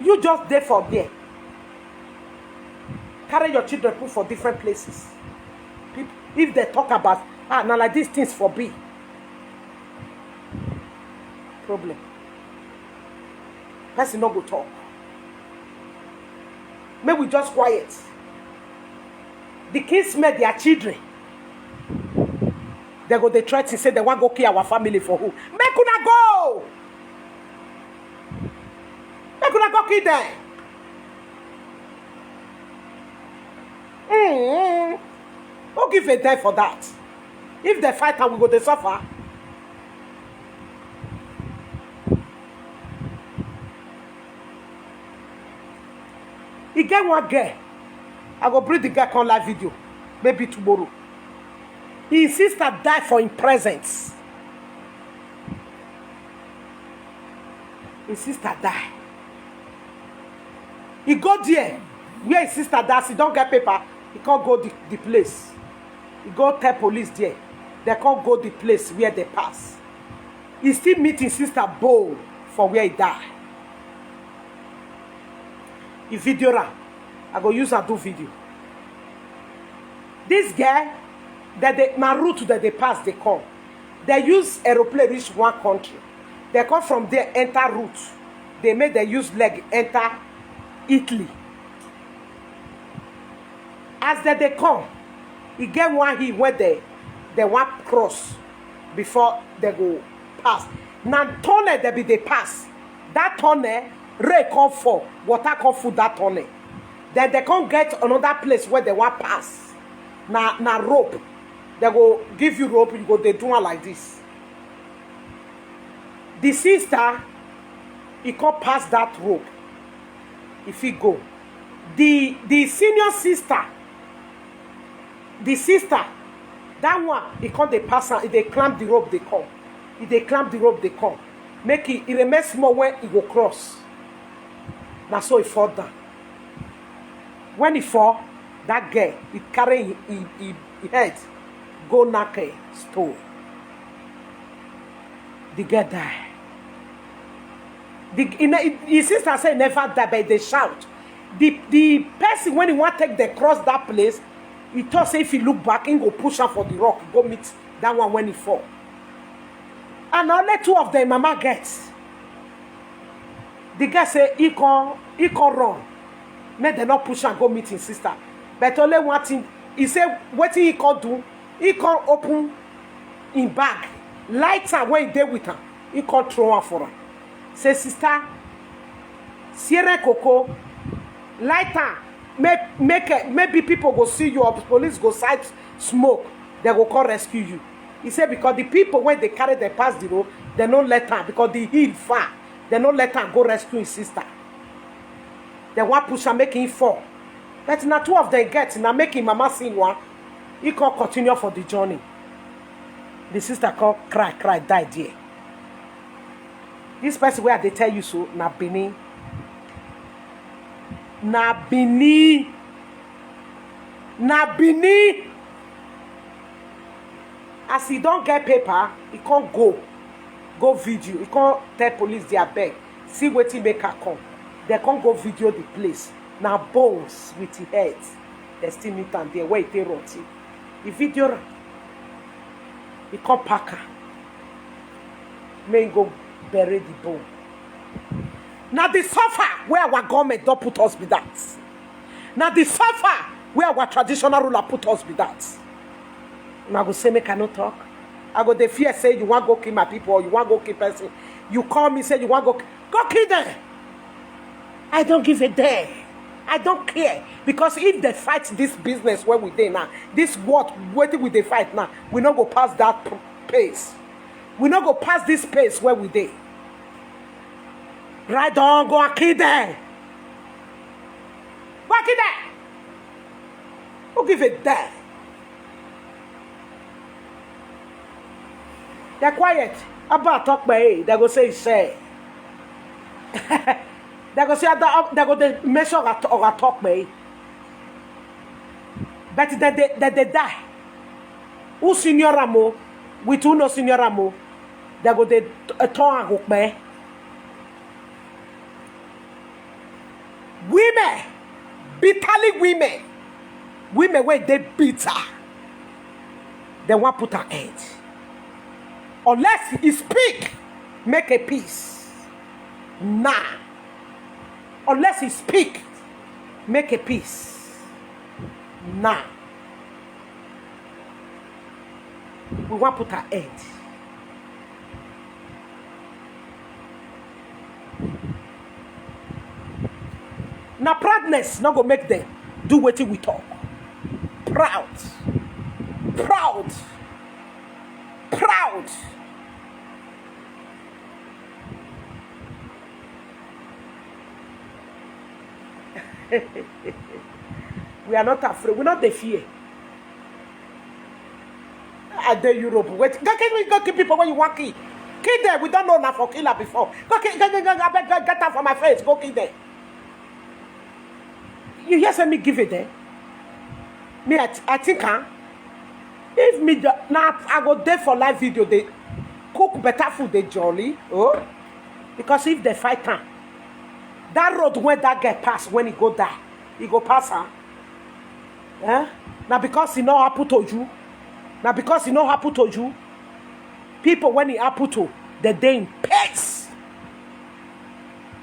You just there for there. Carry your children put for different places. People, if they talk about now like these things for be problem. Person no go talk. May we just quiet. The kids met their children. They go they try to say they want to go kill our family for who? Make una go. Make una go kill them. Who give a die for that? If they fight and we go they suffer. He get one girl. I go bring the girl on live video. Maybe tomorrow. His sister died for in presence. His sister died. He go there. Where his sister dies, he don't get paper. He can't go the place. He go tell police there. They can't go the place where they pass. He still meet his sister bowl for where he died. He video ram. I go use and do video. This guy, that they na route that they pass they come. They use aeroplane reach one country. They come from there enter route. They make they use leg enter Italy. As they come, he get one hill where they want cross before they go pass. Now tunnel they be they pass. That tunnel rain come fall, water come full that tunnel. Then they can't get another place where they want pass. Na rope. They go give you rope, you go they do one like this. The sister, he can't pass that rope. If he go. The senior sister, that one, he can't they pass and they climb the rope, they come. If they climb the rope, they come. Make it remain small when he go cross. Now so he fall down. When he fall, that girl, he carry his head, go knock a stone. The girl die. His sister say never die, but they shout. The person when he want to take the cross that place, he thought say if he look back, he go push her for the rock, go meet that one when he fall. And only two of them mama gets. The guy say he can run. Make them not push and go meet his sister. But only one thing, he say what he can do, he can open in bag. Lighter when he there with her, he can throw her for her. Say sister, Sierra Coco, lighter, maybe people go see you or police go sight smoke, they go come rescue you. He said because the people when they carry the past the road, they don't let her because the hill far. They don't let her go rescue his sister. They want push her make him fall. But now two of them get now making mama sing one. He can continue for the journey. The sister can cry, die there. This person where they tell you so, na Bini. As he don't get paper, he can't go video. He can't tell police they are beg. See what he make her come. They can't go video the place. Now bones with the head. They still meet and there where they rotty. The video, he can't pack her. May go bury the bone. Now the suffer where our government don't put us with that. Now the suffer where our traditional ruler put us with that. Now I go say make I no talk. I go the fear say you want go kill my people or you want go kill person. You call me say you want go kill them. I don't give a damn. I don't care because if they fight this business where we dey now, this what waiting with they fight now, we not go past that pace. We not go past this pace where we dey. Right on, go and kill them. Go and kill them. Who give a damn? They're quiet. About talk by they go say. They go say they go they measure or talk by. But they die. Who senior amo? With who no senior amo? They go they turn hook by. Women, bitterly women where they bitter. They want put an end. Unless he speak, make a peace. Nah. Unless he speak, make a peace. Nah. We want put an end. Now proudness not go make them do what we talk. Proud. We are not afraid. We're not the fear. At the Europe, wait. Go kill people when you want kill. Kill them. We don't know enough for killer before. Go kill. Get out from my face. Go kill them. You hear me give it there? Me, I think, if me now I go there for live video, they cook better food, they jolly. Oh, because if they fight her, that road where that guy pass when he go there, he go pass her. Now because he know I put on you, Now because it no happen to you, people when it happen to, they in pace.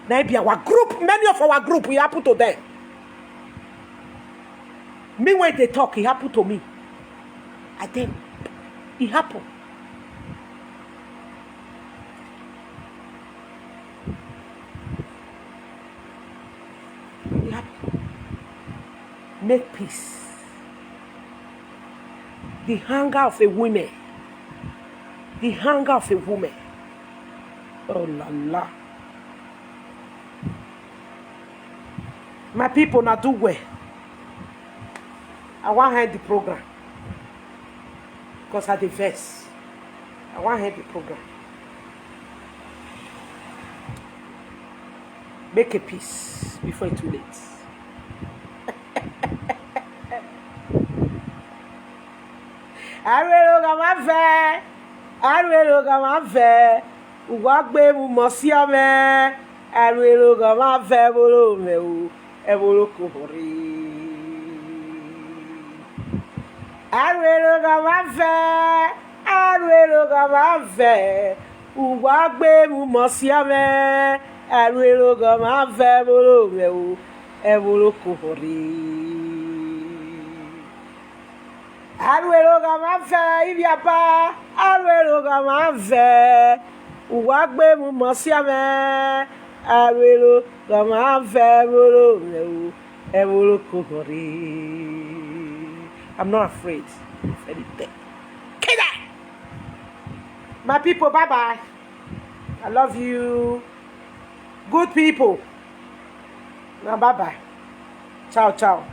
Now be our group, many of our group, we happen to them. Me when they talk, it happen to me. I think it happen. It happen. Make peace. The hunger of a woman. The hunger of a woman. Oh la la. My people now do well. I want to end the program. Because I the verse. I want to end the program. Make a peace before it's too late. Uwagbe mu mosiame. Arweloga ma fe bolo me u. Ebolo kohori. Arweloga ma fe. Uwagbe mu mosiame. Arweloga ma fe bolo me u. Ebolo kohori. Arweloga ma fe ibiapa. Arweloga ma fe. Uwagbe mu mosiame. Arweloga ma fe bolo me u. Ebolo kohori. I'm not afraid of anything. My people, bye-bye. I love you. Good people. Now, bye-bye. Ciao, ciao.